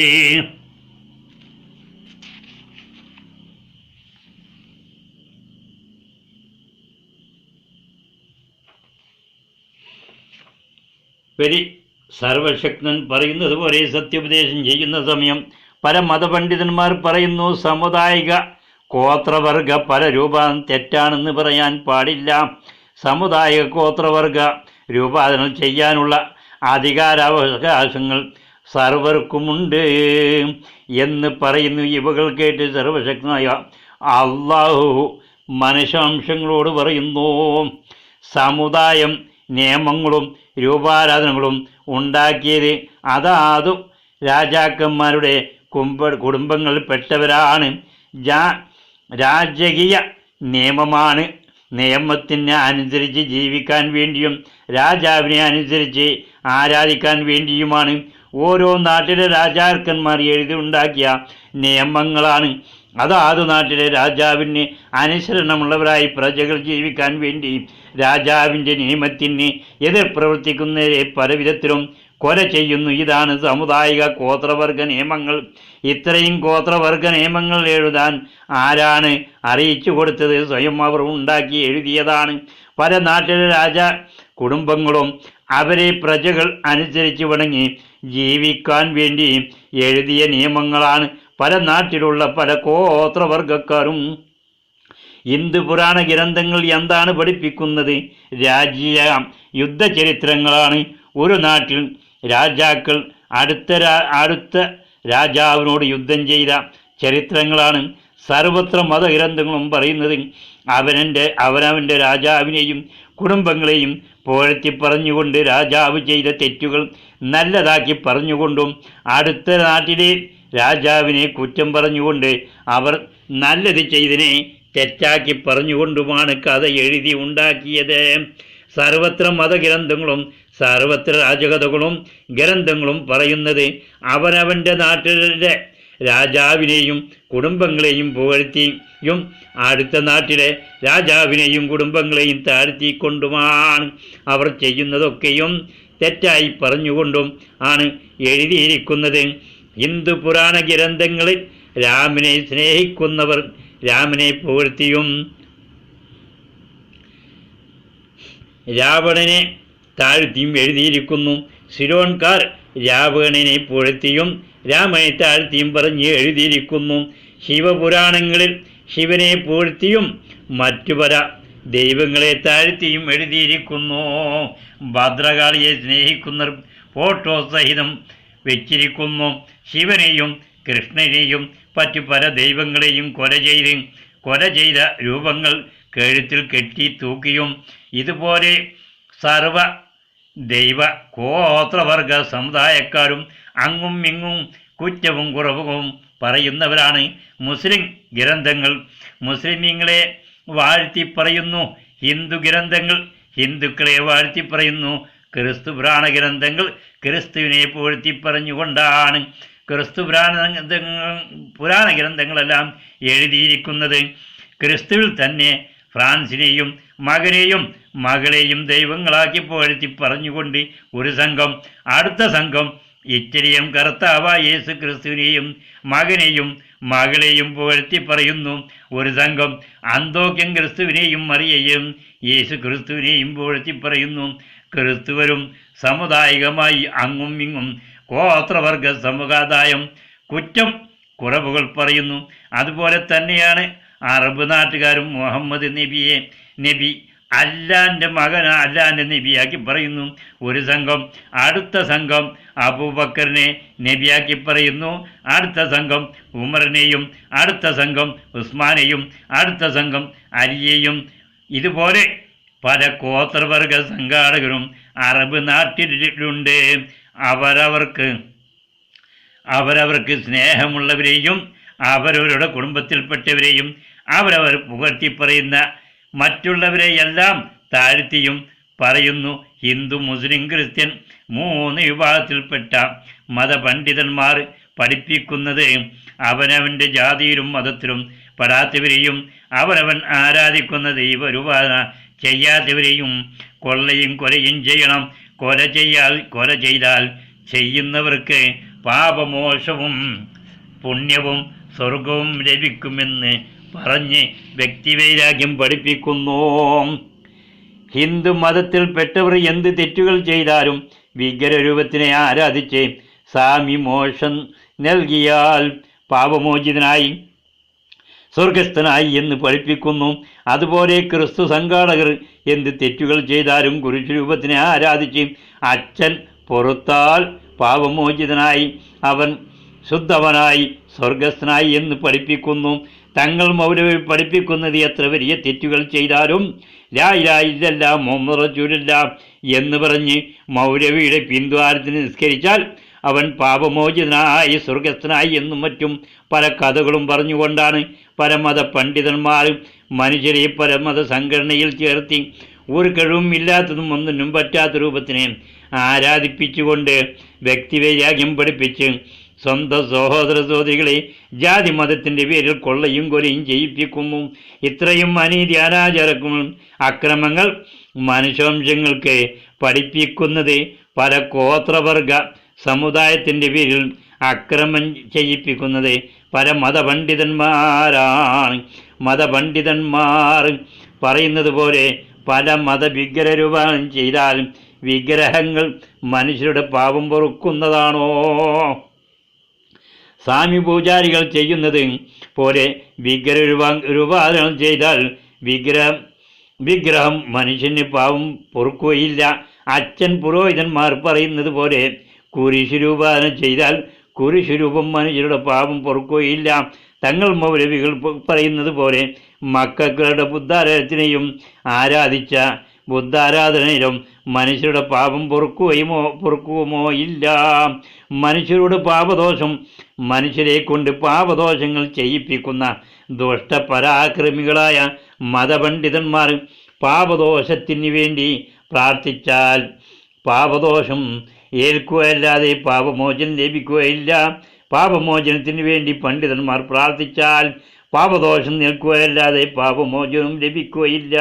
വലി സർവശക്തൻ പറയുന്നത് പോലെ സത്യോപദേശം ചെയ്യുന്ന സമയം പല മതപണ്ഡിതന്മാർ പറയുന്നു, സാമുദായിക ഗോത്രവർഗ പല രൂപം തെറ്റാണെന്ന് പറയാൻ പാടില്ല. സാമുദായിക ഗോത്രവർഗ രൂപാന്തരം ചെയ്യാനുള്ള അധികാരാവകാശങ്ങൾ സർവർക്കുമുണ്ട് എന്ന് പറയുന്നു. ഇവകൾ കേട്ട് സർവശക്തനായ അള്ളാഹു മനുഷ്യാംശങ്ങളോട് പറയുന്നു, സമുദായം നിയമങ്ങളും രൂപാരാധനകളും ഉണ്ടാക്കിയത് അതാതു രാജാക്കന്മാരുടെ കുടുംബങ്ങളിൽപ്പെട്ടവരാണ്. രാജകീയ നിയമമാണ്. നിയമത്തിന് അനുസരിച്ച് ജീവിക്കാൻ വേണ്ടിയും രാജാവിനെ അനുസരിച്ച് ആരാധിക്കാൻ വേണ്ടിയുമാണ് ഓരോ നാട്ടിലെ രാജാക്കന്മാർ എഴുതി ഉണ്ടാക്കിയ നിയമങ്ങളാണ്. അതാത് നാട്ടിലെ രാജാവിന് അനുസരണമുള്ളവരായി പ്രജകൾ ജീവിക്കാൻ വേണ്ടി രാജാവിൻ്റെ നിയമത്തിന് എതിർ പ്രവർത്തിക്കുന്നവരെ പലവിധത്തിലും കൊല ചെയ്യുന്നു. ഇതാണ് സാമുദായിക ഗോത്രവർഗ നിയമങ്ങൾ. ഇത്രയും ഗോത്രവർഗ നിയമങ്ങൾ എഴുതാൻ ആരാണ് അറിയിച്ചു കൊടുത്തത്? സ്വയം അവർ ഉണ്ടാക്കി എഴുതിയതാണ്. പല നാട്ടിലെ കുടുംബങ്ങളും അവരെ പ്രജകൾ അനുസരിച്ച് വണങ്ങി ജീവിക്കാൻ വേണ്ടി എഴുതിയ നിയമങ്ങളാണ് പല നാട്ടിലുള്ള പല ഗോത്രവർഗക്കാരും. ഹിന്ദു പുരാണ ഗ്രന്ഥങ്ങൾ എന്താണ് പഠിപ്പിക്കുന്നത്? രാജ്യ യുദ്ധചരിത്രങ്ങളാണ്. ഒരു നാട്ടിൽ രാജാക്കൾ അടുത്ത രാജാവിനോട് യുദ്ധം ചെയ്ത ചരിത്രങ്ങളാണ് സർവത്ര മതഗ്രന്ഥങ്ങളും പറയുന്നത്. അവനവൻ്റെ രാജാവിനെയും കുടുംബങ്ങളെയും പുകഴ്ത്തി പറഞ്ഞുകൊണ്ട് രാജാവ് ചെയ്ത തെറ്റുകൾ നല്ലതാക്കി പറഞ്ഞുകൊണ്ടും അടുത്ത നാട്ടിലെ രാജാവിനെ കുറ്റം പറഞ്ഞുകൊണ്ട് അവർ നല്ലത് ചെയ്തതിനെ തെറ്റാക്കി പറഞ്ഞുകൊണ്ടുമാണ് കഥ എഴുതി ഉണ്ടാക്കിയത്. സർവത്ര മതഗ്രന്ഥങ്ങളും സർവത്ര രാജകഥകളും ഗ്രന്ഥങ്ങളും പറയുന്നത് അവനവൻ്റെ നാട്ടിലെ രാജാവിനെയും കുടുംബങ്ങളെയും പുകഴ്ത്തിയും അടുത്ത നാട്ടിലെ രാജാവിനെയും കുടുംബങ്ങളെയും താഴ്ത്തിക്കൊണ്ടുമാണ്. അവർ ചെയ്യുന്നതൊക്കെയും തെറ്റായി പറഞ്ഞുകൊണ്ടും ആണ് എഴുതിയിരിക്കുന്നത്. ഹിന്ദു പുരാണ ഗ്രന്ഥങ്ങളിൽ രാമനെ സ്നേഹിക്കുന്നവർ രാമനെ പുകഴ്ത്തിയും രാവണനെ താഴ്ത്തിയും എഴുതിയിരിക്കുന്നു. സിലോൺകാർ രാവണനെ പുകഴ്ത്തിയും രാമനെ താഴ്ത്തിയും പറഞ്ഞ് എഴുതിയിരിക്കുന്നു. ശിവപുരാണങ്ങളിൽ ശിവനെ പൂഴ്ത്തിയും മറ്റു പല ദൈവങ്ങളെ താഴ്ത്തിയും എഴുതിയിരിക്കുന്നു. ഭദ്രകാളിയെ സ്നേഹിക്കുന്നവർ ഫോട്ടോ സഹിതം വെച്ചിരിക്കുന്നു. ശിവനെയും കൃഷ്ണനെയും മറ്റു പല ദൈവങ്ങളെയും കൊല ചെയ്ത രൂപങ്ങൾ കഴുത്തിൽ കെട്ടി തൂക്കിയും ഇതുപോലെ സർവ ദൈവ ഗോത്രവർഗ സമുദായക്കാരും അങ്ങും ഇങ്ങും കുറ്റവും കുറവും പറയുന്നവരാണ്. മുസ്ലിം ഗ്രന്ഥങ്ങൾ മുസ്ലിമീങ്ങളെ വാഴ്ത്തി പറയുന്നു. ഹിന്ദു ഗ്രന്ഥങ്ങൾ ഹിന്ദുക്കളെ വാഴ്ത്തി പറയുന്നു. ക്രിസ്തു പുരാണ ഗ്രന്ഥങ്ങൾ ക്രിസ്തുവിനെ പൂഴ്ത്തി പറഞ്ഞുകൊണ്ടാണ് ക്രിസ്തു പുരാണ ഗ്രന്ഥങ്ങളെല്ലാം എഴുതിയിരിക്കുന്നത്. ക്രിസ്തുവിൽ തന്നെ ഫ്രാൻസിനെയും മകനെയും മകളെയും ദൈവങ്ങളാക്കി പുകഴ്ത്തി പറഞ്ഞുകൊണ്ട് ഒരു സംഘം, അടുത്ത സംഘം ഇറ്റലിയൻ കർത്താവായ യേശു ക്രിസ്തുവിനെയും മകനെയും മകളെയും പുകഴ്ത്തി പറയുന്നു. ഒരു സംഘം അന്തോക്യൻ ക്രിസ്തുവിനെയും മറിയയും യേശു ക്രിസ്തുവിനെയും പുകഴ്ത്തി പറയുന്നു. ക്രിസ്തുവരും സാമുദായികമായി അങ്ങും ഇങ്ങും ഗോത്രവർഗ സമുദായം കുറ്റം കുറവുകൾ പറയുന്നു. അതുപോലെ തന്നെയാണ് അറബ് നാട്ടുകാരും മുഹമ്മദ് നബി അല്ലാൻ്റെ മകൻ അല്ലാൻ്റെ നബിയാക്കി പറയുന്നു. ഒരു സംഘം, അടുത്ത സംഘം അബൂബക്കറിനെ നബിയാക്കി പറയുന്നു. അടുത്ത സംഘം ഉമറിനെയും, അടുത്ത സംഘം ഉസ്മാനെയും, അടുത്ത സംഘം അലിയെയും. ഇതുപോലെ പല ഗോത്രവർഗ സംഘാടകരും അറബ് നാട്ടിലുണ്ട്. അവരവർക്ക് സ്നേഹമുള്ളവരെയും അവരവരുടെ കുടുംബത്തിൽപ്പെട്ടവരെയും അവരവർ പുകഴ്ത്തി പറയുന്ന മറ്റുള്ളവരെയെല്ലാം താഴ്ത്തിയും പറയുന്നു. ഹിന്ദു, മുസ്ലിം, ക്രിസ്ത്യൻ 3 വിഭാഗത്തിൽപ്പെട്ട മതപണ്ഡിതന്മാർ പഠിപ്പിക്കുന്നത് അവനവൻ്റെ ജാതിയിലും മതത്തിലും പെടാത്തവരെയും അവനവൻ ആരാധിക്കുന്ന ദൈവരൂപന ചെയ്യാത്തവരെയും കൊള്ളയും കൊലയും ചെയ്യണം. കൊല ചെയ്താൽ ചെയ്യുന്നവർക്ക് പാപമോക്ഷവും പുണ്യവും സ്വർഗവും ലഭിക്കുമെന്ന് പറഞ്ഞ് വ്യക്തിവൈരാഗ്യം പഠിപ്പിക്കുന്നു. ഹിന്ദു മതത്തിൽപ്പെട്ടവർ എന്ത് തെറ്റുകൾ ചെയ്താലും വിഗ്രഹരൂപത്തിനെ ആരാധിച്ച് സ്വാമി മോക്ഷം നൽകിയാൽ പാപമോചിതനായി സ്വർഗസ്ഥനായി എന്ന് പഠിപ്പിക്കുന്നു. അതുപോലെ ക്രിസ്തു സംഘാടകർ എന്ത് തെറ്റുകൾ ചെയ്താലും കുരിശുരൂപത്തിനെ ആരാധിച്ച് അച്ഛൻ പുറത്താൽ പാപമോചിതനായി അവൻ ശുദ്ധവനായി സ്വർഗസ്ഥനായി എന്ന് പഠിപ്പിക്കുന്നു. തങ്ങൾ മൗലവി പഠിപ്പിക്കുന്നത് എത്ര വലിയ തെറ്റുകൾ ചെയ്താലും ലാ ഇലാഹ ഇല്ലല്ലാഹ് മുഹമ്മദ് റസൂലുള്ളാഹ് എന്ന് പറഞ്ഞ് മൗലവിയുടെ പിന്തുവാരത്തിന് നിസ്കരിച്ചാൽ അവൻ പാപമോചിതനായി സ്വർഗസ്ഥനായി എന്നും മറ്റും പല കഥകളും പറഞ്ഞുകൊണ്ടാണ് പല മത പണ്ഡിതന്മാരും മനുഷ്യരെ പല മത സംഘടനയിൽ ചേർത്തി ഒരു കഴിവും ഇല്ലാത്തതും ഒന്നിനും പറ്റാത്ത രൂപത്തിനെ ആരാധിപ്പിച്ചുകൊണ്ട് വ്യക്തിവൈരാഗ്യം പഠിപ്പിച്ച് സ്വന്തം സഹോദര സഹോദരികളെ ജാതി മതത്തിൻ്റെ പേരിൽ കൊള്ളയും കൊലയും ചെയ്യിപ്പിക്കുന്നു. ഇത്രയും അനീതി, അനാചാരങ്ങളും അക്രമങ്ങൾ മനുഷ്യവംശങ്ങൾക്ക് പഠിപ്പിക്കുന്നത് പല ഗോത്രവർഗ സമുദായത്തിൻ്റെ പേരിൽ അക്രമം ചെയ്യിപ്പിക്കുന്നത് പല മതപണ്ഡിതന്മാരാണ്. മതപണ്ഡിതന്മാർ പറയുന്നത് പോലെ പല മതവിഗ്രഹരൂപം ചെയ്താൽ വിഗ്രഹങ്ങൾ മനുഷ്യരുടെ പാപം പൊറുക്കുന്നതാണോ? സ്വാമി പൂജാരികൾ ചെയ്യുന്നത് പോലെ വിഗ്രഹരൂപാന്തരം ചെയ്താൽ വിഗ്രഹം മനുഷ്യന് പാപം പൊറുക്കുകയില്ല. അച്ഛൻ പുരോഹിതന്മാർ പറയുന്നത് പോലെ കുരിശുരൂപാന്തരം ചെയ്താൽ കുരിശുരൂപം മനുഷ്യരുടെ പാപം പൊറുക്കുകയില്ല. തങ്ങൾ മൗലവികൾ പറയുന്നത് പോലെ മക്കളുടെ ബുദ്ധാരാധനയും ആരാധിച്ച ബുദ്ധാരാധനയിലും മനുഷ്യരുടെ പാപം പൊറുക്കുമോ ഇല്ല. മനുഷ്യരുടെ പാപദോഷം മനുഷ്യരെ കൊണ്ട് പാപദോഷങ്ങൾ ചെയ്യിപ്പിക്കുന്ന ദുഷ്ടപരാക്രമികളായ മതപണ്ഡിതന്മാർ പാപദോഷത്തിന് വേണ്ടി പ്രാർത്ഥിച്ചാൽ പാപദോഷം ഏൽക്കുകയല്ലാതെ പാപമോചനം ലഭിക്കുകയില്ല. പാപമോചനത്തിന് വേണ്ടി പണ്ഡിതന്മാർ പ്രാർത്ഥിച്ചാൽ പാപദോഷം നിൽക്കുകയല്ലാതെ പാപമോചനം ലഭിക്കുകയില്ല.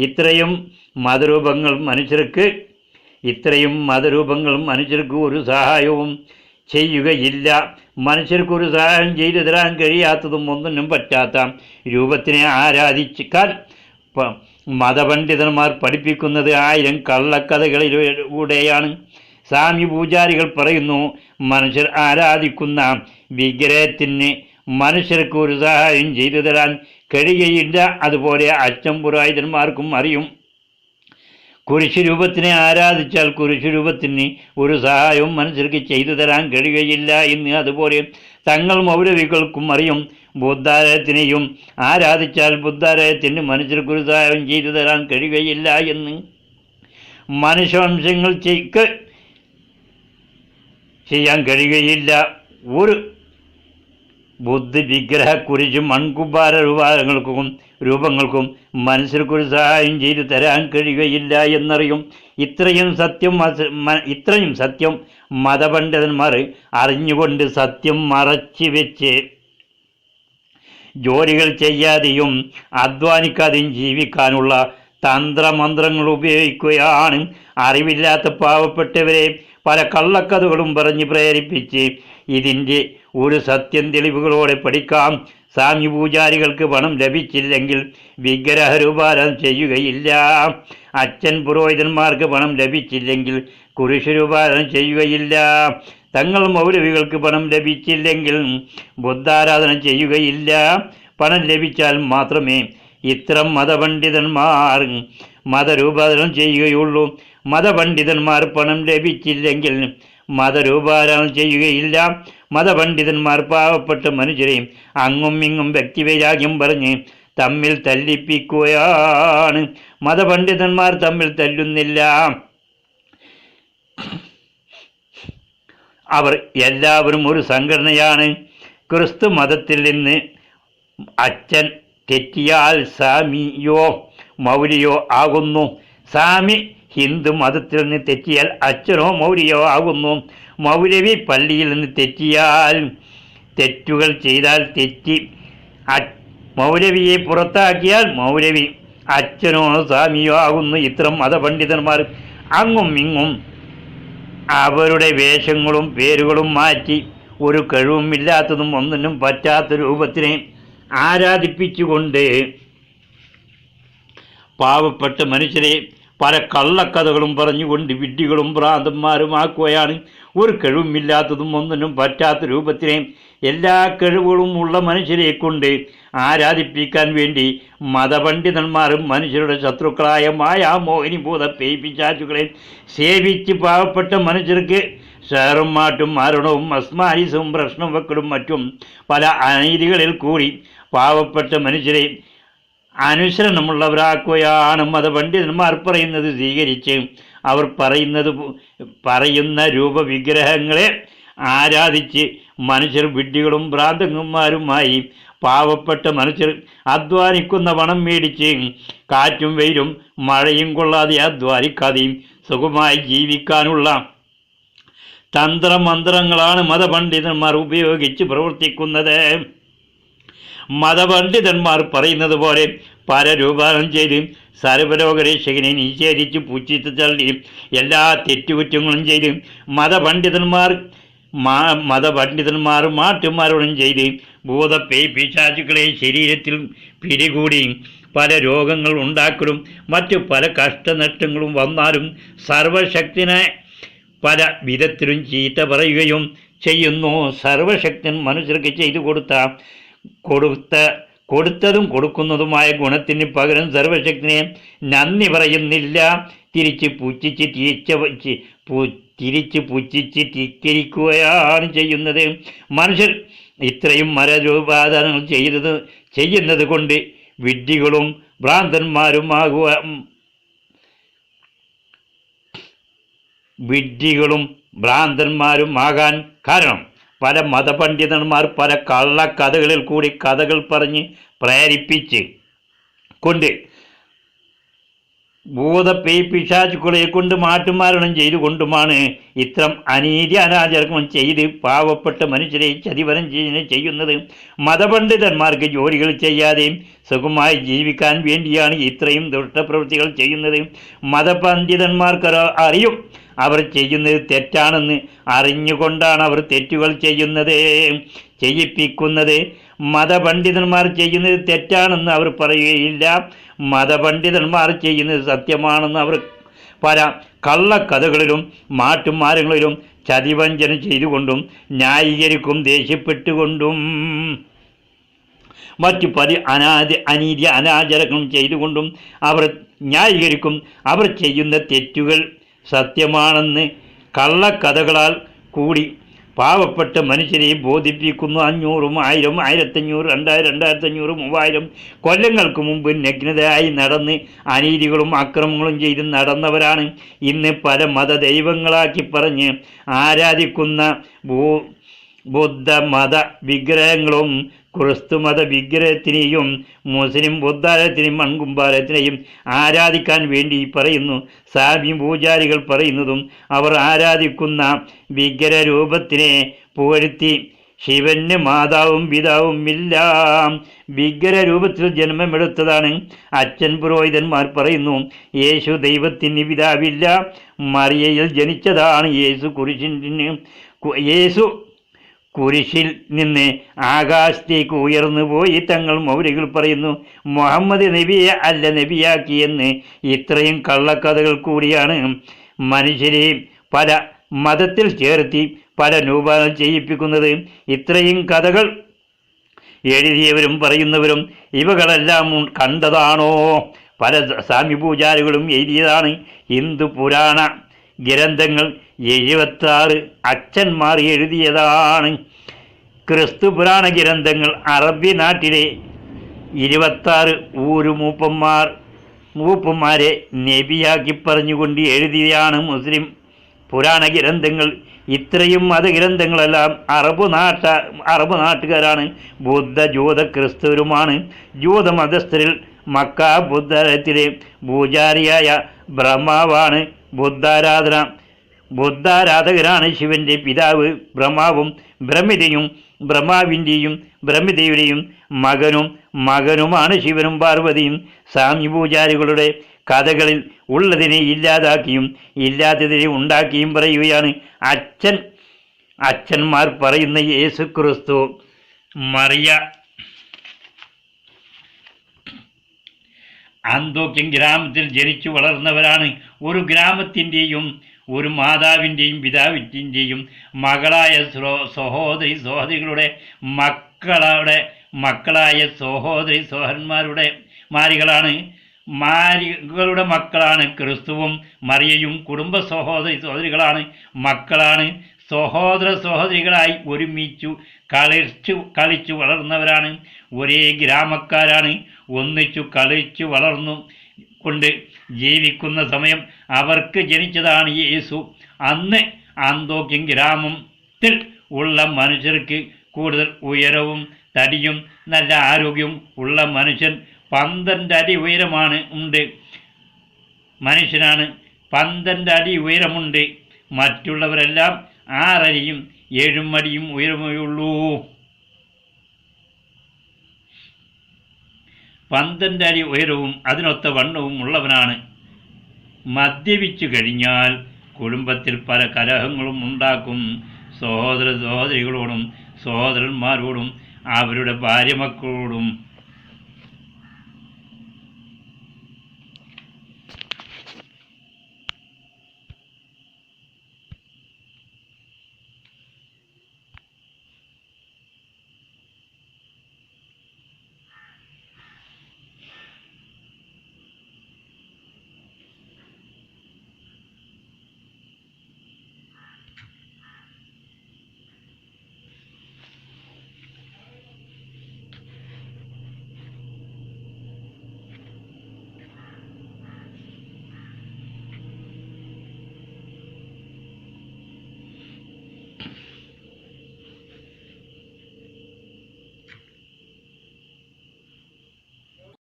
ഇത്രയും മതരൂപങ്ങൾ മനുഷ്യർക്ക് ഒരു സഹായവും ചെയ്യുകയില്ല. മനുഷ്യർക്കൊരു സഹായം ചെയ്തു തരാൻ കഴിയാത്തതും ഒന്നിനും പറ്റാത്ത രൂപത്തിനെ ആരാധിച്ചാൽ മതപണ്ഡിതന്മാർ പഠിപ്പിക്കുന്നത് 1000 കള്ളക്കഥകളിലൂടെയാണ്. സ്വാമി പൂജാരികൾ പറയുന്നു, മനുഷ്യർ ആരാധിക്കുന്ന വിഗ്രഹത്തിന് മനുഷ്യർക്ക് ഒരു സഹായം ചെയ്തു തരാൻ കഴിയുകയില്ല. അതുപോലെ അച്ഛൻ പുരോഹിതന്മാർക്കും അറിയും. കുരിശുരൂപത്തിനെ ആരാധിച്ചാൽ കുരിശുരൂപത്തിന് ഒരു സഹായവും മനുഷ്യർക്ക് ചെയ്തു തരാൻ കഴിയുകയില്ല എന്ന്. അതുപോലെ തങ്ങൾ മൗലവികൾക്കും അറിയും, ബുദ്ധാലയത്തിനെയും ആരാധിച്ചാൽ ബുദ്ധാലയത്തിന് മനുഷ്യർക്കൊരു സഹായം ചെയ്തു തരാൻ കഴിയുകയില്ല എന്ന്. മനുഷ്യവംശങ്ങൾ ചെയ്യാൻ കഴിയുകയില്ല. ഒരു ബുദ്ധ വിഗ്രഹ കുരിശും മൺകുമ്പാര രൂപങ്ങൾക്കും മനുഷ്യർക്കൊരു സഹായം ചെയ്തു തരാൻ കഴിയുകയില്ല എന്നറിയും. ഇത്രയും സത്യം മതപണ്ഡിതന്മാർ അറിഞ്ഞുകൊണ്ട് സത്യം മറച്ചു വെച്ച് ജോലികൾ ചെയ്യാതെയും അധ്വാനിക്കാതെയും ജീവിക്കാനുള്ള തന്ത്രമന്ത്രങ്ങൾ ഉപയോഗിക്കുകയാണ്. അറിവില്ലാത്ത പാവപ്പെട്ടവരെ പല കള്ളക്കഥകളും പറഞ്ഞ് പ്രേരിപ്പിച്ച് ഇതിൻ്റെ ഒരു സത്യം തെളിവുകളോടെ പഠിക്കാം. സ്വാമി പൂജാരികൾക്ക് പണം ലഭിച്ചില്ലെങ്കിൽ വിഗ്രഹരൂപാരാധന ചെയ്യുകയില്ല. അച്ഛൻ പുരോഹിതന്മാർക്ക് പണം ലഭിച്ചില്ലെങ്കിൽ കുരിശുരൂപാരാധന ചെയ്യുകയില്ല. തങ്ങൾ മൗലവികൾക്ക് പണം ലഭിച്ചില്ലെങ്കിൽ ബുദ്ധാരാധന ചെയ്യുകയില്ല. പണം ലഭിച്ചാൽ മാത്രമേ ഇത്തരം മതപണ്ഡിതന്മാർ മതരൂപാരാധന ചെയ്യുകയുള്ളൂ. മതപണ്ഡിതന്മാർ പണം ലഭിച്ചില്ലെങ്കിൽ മതരൂപാരാധന ചെയ്യുകയില്ല. മതപണ്ഡിതന്മാർ പാവപ്പെട്ട മനുഷ്യരെ അങ്ങും ഇങ്ങും വ്യക്തിവൈരാഗ്യം പറഞ്ഞ് തമ്മിൽ തല്ലിപ്പിക്കുകയാണ്. മതപണ്ഡിതന്മാർ തമ്മിൽ തല്ലുന്നില്ല. അവർ എല്ലാവരും ഒരു സംഘടനയാണ്. ക്രിസ്തു മതത്തിൽ നിന്ന് അച്ഛൻ തെറ്റിയാൽ സ്വാമിയോ മൗലിയോ ആകുന്നു. സ്വാമി ഹിന്ദു മതത്തിൽ നിന്ന് തെറ്റിയാൽ അച്ഛനോ മൗലിയോ ആകുന്നു. മൗലവി പള്ളിയിൽ നിന്ന് തെറ്റുകൾ ചെയ്താൽ മൗലവിയെ പുറത്താക്കിയാൽ മൗലവി അച്ഛനോ സ്വാമിയോ ആകുന്നു. ഇത്തരം മതപണ്ഡിതന്മാർ അങ്ങും ഇങ്ങും അവരുടെ വേഷങ്ങളും പേരുകളും മാറ്റി ഒരു കഴിവുമില്ലാത്തതും ഒന്നിനും പറ്റാത്ത രൂപത്തിനെ ആരാധിപ്പിച്ചുകൊണ്ട് പാവപ്പെട്ട മനുഷ്യരെ പല കള്ളക്കഥകളും പറഞ്ഞുകൊണ്ട് വിഡ്ഢികളും ഭ്രാന്തന്മാരുമാക്കുകയാണ്. ഒരു കഴിവുമില്ലാത്തതും ഒന്നിനും പറ്റാത്ത രൂപത്തിനെ എല്ലാ കഴിവുകളും ഉള്ള മനുഷ്യരെ കൊണ്ട് ആരാധിപ്പിക്കാൻ വേണ്ടി മതപണ്ഡിതന്മാരും മനുഷ്യരുടെ ശത്രുക്കളായ മായാമോഹിനിഭൂത പേയ്പിശാചുകളെ സേവിച്ച് പാവപ്പെട്ട മനുഷ്യർക്ക് ഷെയറും മാട്ടും മരണവും അസ്മാരിസും പ്രശ്നം വെക്കലും മറ്റും പല അനീതികളിൽ കൂടി പാവപ്പെട്ട മനുഷ്യരെ അനുസരണമുള്ളവരാക്കുകയാണ്. മതപണ്ഡിതന്മാർ പറയുന്നത് സ്വീകരിച്ച് അവർ പറയുന്ന രൂപവിഗ്രഹങ്ങളെ ആരാധിച്ച് മനുഷ്യർ വിഡ്ഢികളും ഭ്രാന്തന്മാരുമായി പാവപ്പെട്ട മനുഷ്യർ അധ്വാനിക്കുന്ന പണം മേടിച്ച് കാറ്റും വെയിലും മഴയും കൊള്ളാതെ അധ്വാനിക്കാതെയും സുഖമായി ജീവിക്കാനുള്ള തന്ത്രമന്ത്രങ്ങളാണ് മതപണ്ഡിതന്മാർ ഉപയോഗിച്ച് പ്രവർത്തിക്കുന്നത്. മതപണ്ഡിതന്മാർ പറയുന്നത് പോലെ പരരൂപാനം ചെയ്ത് സർവലോകരക്ഷകനെ നിഷേധിച്ച് പുച്ഛിച്ച് തള്ളി എല്ലാ തെറ്റുകുറ്റങ്ങളും ചെയ്ത് മതപണ്ഡിതന്മാർ മാറ്റുമാരോടും ചെയ്ത് ഭൂതപേയ്പിശാചുക്കളെ ശരീരത്തിൽ പിടികൂടി പല രോഗങ്ങൾ ഉണ്ടാക്കലും മറ്റു പല കഷ്ടനഷ്ടങ്ങളും വന്നാലും സർവശക്തനെ പല വിധത്തിലും ചീത്ത പറയുകയും ചെയ്യുന്നു. സർവശക്തൻ മനുഷ്യർക്ക് ചെയ്തു കൊടുത്തതും കൊടുക്കുന്നതുമായ ഗുണത്തിന് പകരം സർവശക്തിനെ നന്ദി പറയുന്നില്ല. തിരിച്ച് പുച്ഛിച്ച് ധിക്കരിക്കുകയാണ് ചെയ്യുന്നത്. മനുഷ്യർ ഇത്രയും മരരൂപാധാനങ്ങൾ ചെയ്യുന്നത് കൊണ്ട് വിഡ്ഢികളും ഭ്രാന്തന്മാരുമാകാൻ കാരണം പല മതപണ്ഡിതന്മാർ പല കള്ളക്കഥകളിൽ കൂടി കഥകൾ പറഞ്ഞ് പ്രേരിപ്പിച്ച് കൊണ്ട് ഭൂതപേയ്പിശാചുക്കളെ കൊണ്ട് മാറ്റുമാരണം ചെയ്തുകൊണ്ടുമാണ് ഇത്തരം അനീതി അനാചാരം ചെയ്ത് പാവപ്പെട്ട മനുഷ്യരെ ചതിവരം ചെയ്യുന്നത്. മതപണ്ഡിതന്മാർക്ക് ജോലികൾ ചെയ്യാതെയും സുഖമായി ജീവിക്കാൻ വേണ്ടിയാണ് ഇത്രയും ദുഷ്ടപ്രവൃത്തികൾ ചെയ്യുന്നത്. മതപണ്ഡിതന്മാർക്ക് അറിയും അവർ ചെയ്യുന്നത് തെറ്റാണെന്ന്. അറിഞ്ഞുകൊണ്ടാണ് അവർ തെറ്റുകൾ ചെയ്യിപ്പിക്കുന്നത്. മതപണ്ഡിതന്മാർ ചെയ്യുന്നത് തെറ്റാണെന്ന് അവർ പറയുകയില്ല. മതപണ്ഡിതന്മാർ ചെയ്യുന്നത് സത്യമാണെന്ന് അവർ പല കള്ളക്കഥകളിലും മാറ്റുമാരങ്ങളിലും ചതിവഞ്ചന ചെയ്തുകൊണ്ടും ന്യായീകരിക്കും ദേഷ്യപ്പെട്ടുകൊണ്ടും മറ്റു പല അനീതി അനാചാരങ്ങളും ചെയ്തുകൊണ്ടും അവർ ന്യായീകരിക്കും. അവർ ചെയ്യുന്ന തെറ്റുകൾ സത്യമാണെന്ന് കള്ളക്കഥകളാൽ കൂടി പാവപ്പെട്ട മനുഷ്യരെ ബോധിപ്പിക്കുന്നു. 500, 1000, 1500, 2000, 2500, 3000 കൊല്ലങ്ങൾക്ക് മുമ്പ് നഗ്നതയായി നടന്ന് അനീതികളും അക്രമങ്ങളും ചെയ്ത് നടന്നവരാണ് ഇന്ന് പല മതദൈവങ്ങളാക്കി പറഞ്ഞ് ആരാധിക്കുന്ന ബുദ്ധ മത വിഗ്രഹങ്ങളും ക്രിസ്തുമത വിഗ്രഹത്തിനെയും മുസ്ലിം ബുദ്ധാലയത്തിനെയും മൺകുമ്പാലയത്തിനെയും ആരാധിക്കാൻ വേണ്ടി പറയുന്നു. സ്വാമി പൂജാരികൾ പറയുന്നതും അവർ ആരാധിക്കുന്ന വിഗ്രഹരൂപത്തിനെ പുകഴ്ത്തി ശിവന് മാതാവും പിതാവും ഇല്ല, വിഗ്രഹരൂപത്തിൽ ജന്മമെടുത്തതാണ്. അച്ഛൻ പുരോഹിതന്മാർ പറയുന്നു യേശു ദൈവത്തിന് പിതാവില്ല, മറിയയിൽ ജനിച്ചതാണ്. യേശു കുരിശിൽ നിന്ന് ആകാശത്തേക്ക് ഉയർന്നു പോയി. തങ്ങൾ മൗലികൾ പറയുന്നു മുഹമ്മദ് നബിയെ അല്ല നബിയാക്കിയെന്ന്. ഇത്രയും കള്ളക്കഥകൾ കൂടിയാണ് മനുഷ്യരെ പല മതത്തിൽ ചേർത്തി പല രൂപങ്ങൾ ചെയ്യിപ്പിക്കുന്നത്. ഇത്രയും കഥകൾ എഴുതിയവരും പറയുന്നവരും ഇവകളെല്ലാം കണ്ടതാണോ? പല സ്വാമി പൂജാരികളും എഴുതിയതാണ്. ഹിന്ദു പുരാണ ഗ്രന്ഥങ്ങൾ 76 അച്ഛന്മാർ എഴുതിയതാണ്. ക്രിസ്തു പുരാണ ഗ്രന്ഥങ്ങൾ അറബി നാട്ടിലെ 26 മൂപ്പന്മാരെ നബിയാക്കി പറഞ്ഞുകൊണ്ട് എഴുതിയാണ് മുസ്ലിം പുരാണ ഗ്രന്ഥങ്ങൾ. ഇത്രയും മതഗ്രന്ഥങ്ങളെല്ലാം അറബ് നാട്ടുകാരാണ്. ബുദ്ധ ജൂത ക്രിസ്തുവരുമാണ്. ജൂതമതസ്ഥരിൽ മക്ക ബുദ്ധാലയത്തിലെ പൂജാരിയായ ബ്രഹ്മാവാണ് ബുദ്ധാരാധകരാണ് ശിവന്റെ പിതാവ് ബ്രഹ്മാവും ബ്രഹ്മിതയും ബ്രഹ്മിതയുടെയും മകനുമാണ് ശിവനും പാർവതിയും. സ്വാമി പൂജാരികളുടെ കഥകളിൽ ഉള്ളതിനെ ഇല്ലാതാക്കിയും ഇല്ലാത്തതിനെ ഉണ്ടാക്കിയും പറയുകയാണ്. അച്ഛന്മാർ പറയുന്ന യേശു ക്രിസ്തു മറിയ അന്തോക്യം ഗ്രാമത്തിൽ ജനിച്ചു വളർന്നവരാണ്. ഒരു ഗ്രാമത്തിൻ്റെയും ഒരു മാതാവിൻ്റെയും പിതാവിൻ്റെയും മകളായ സഹോദരികളുടെ മക്കളായ സഹോദരന്മാരുടെ മാരികളുടെ മക്കളാണ് ക്രിസ്തുവും മറിയയും. കുടുംബ സഹോദരികളാണ് മക്കളാണ്. സഹോദരികളായി ഒരുമിച്ചു കളിച്ചു വളർന്നവരാണ്. ഒരേ ഗ്രാമക്കാരാണ്. ഒന്നിച്ചു കളിച്ചു വളർന്നു കൊണ്ട് ജീവിക്കുന്ന സമയം അവർക്ക് ജനിച്ചതാണ് യേശു. അന്ന് അന്തോക്യം ഗ്രാമത്തിൽ ഉള്ള മനുഷ്യർക്ക് കൂടുതൽ ഉയരവും തടിയും നല്ല ആരോഗ്യവും ഉള്ള മനുഷ്യൻ 12 അടി ഉണ്ട്. മനുഷ്യനാണ് 12 അടി ഉയരമുണ്ട്. മറ്റുള്ളവരെല്ലാം 6 അടിയും 7 അടിയും ഉയരമേ ഉള്ളൂ. 12 അടി ഉയരവും അതിനൊത്ത വണ്ണവും ഉള്ളവനാണ്. മദ്യപിച്ചു കഴിഞ്ഞാൽ കുടുംബത്തിൽ പല കലഹങ്ങളും ഉണ്ടാക്കും. സഹോദരികളോടും സഹോദരന്മാരോടും അവരുടെ ഭാര്യമക്കളോടും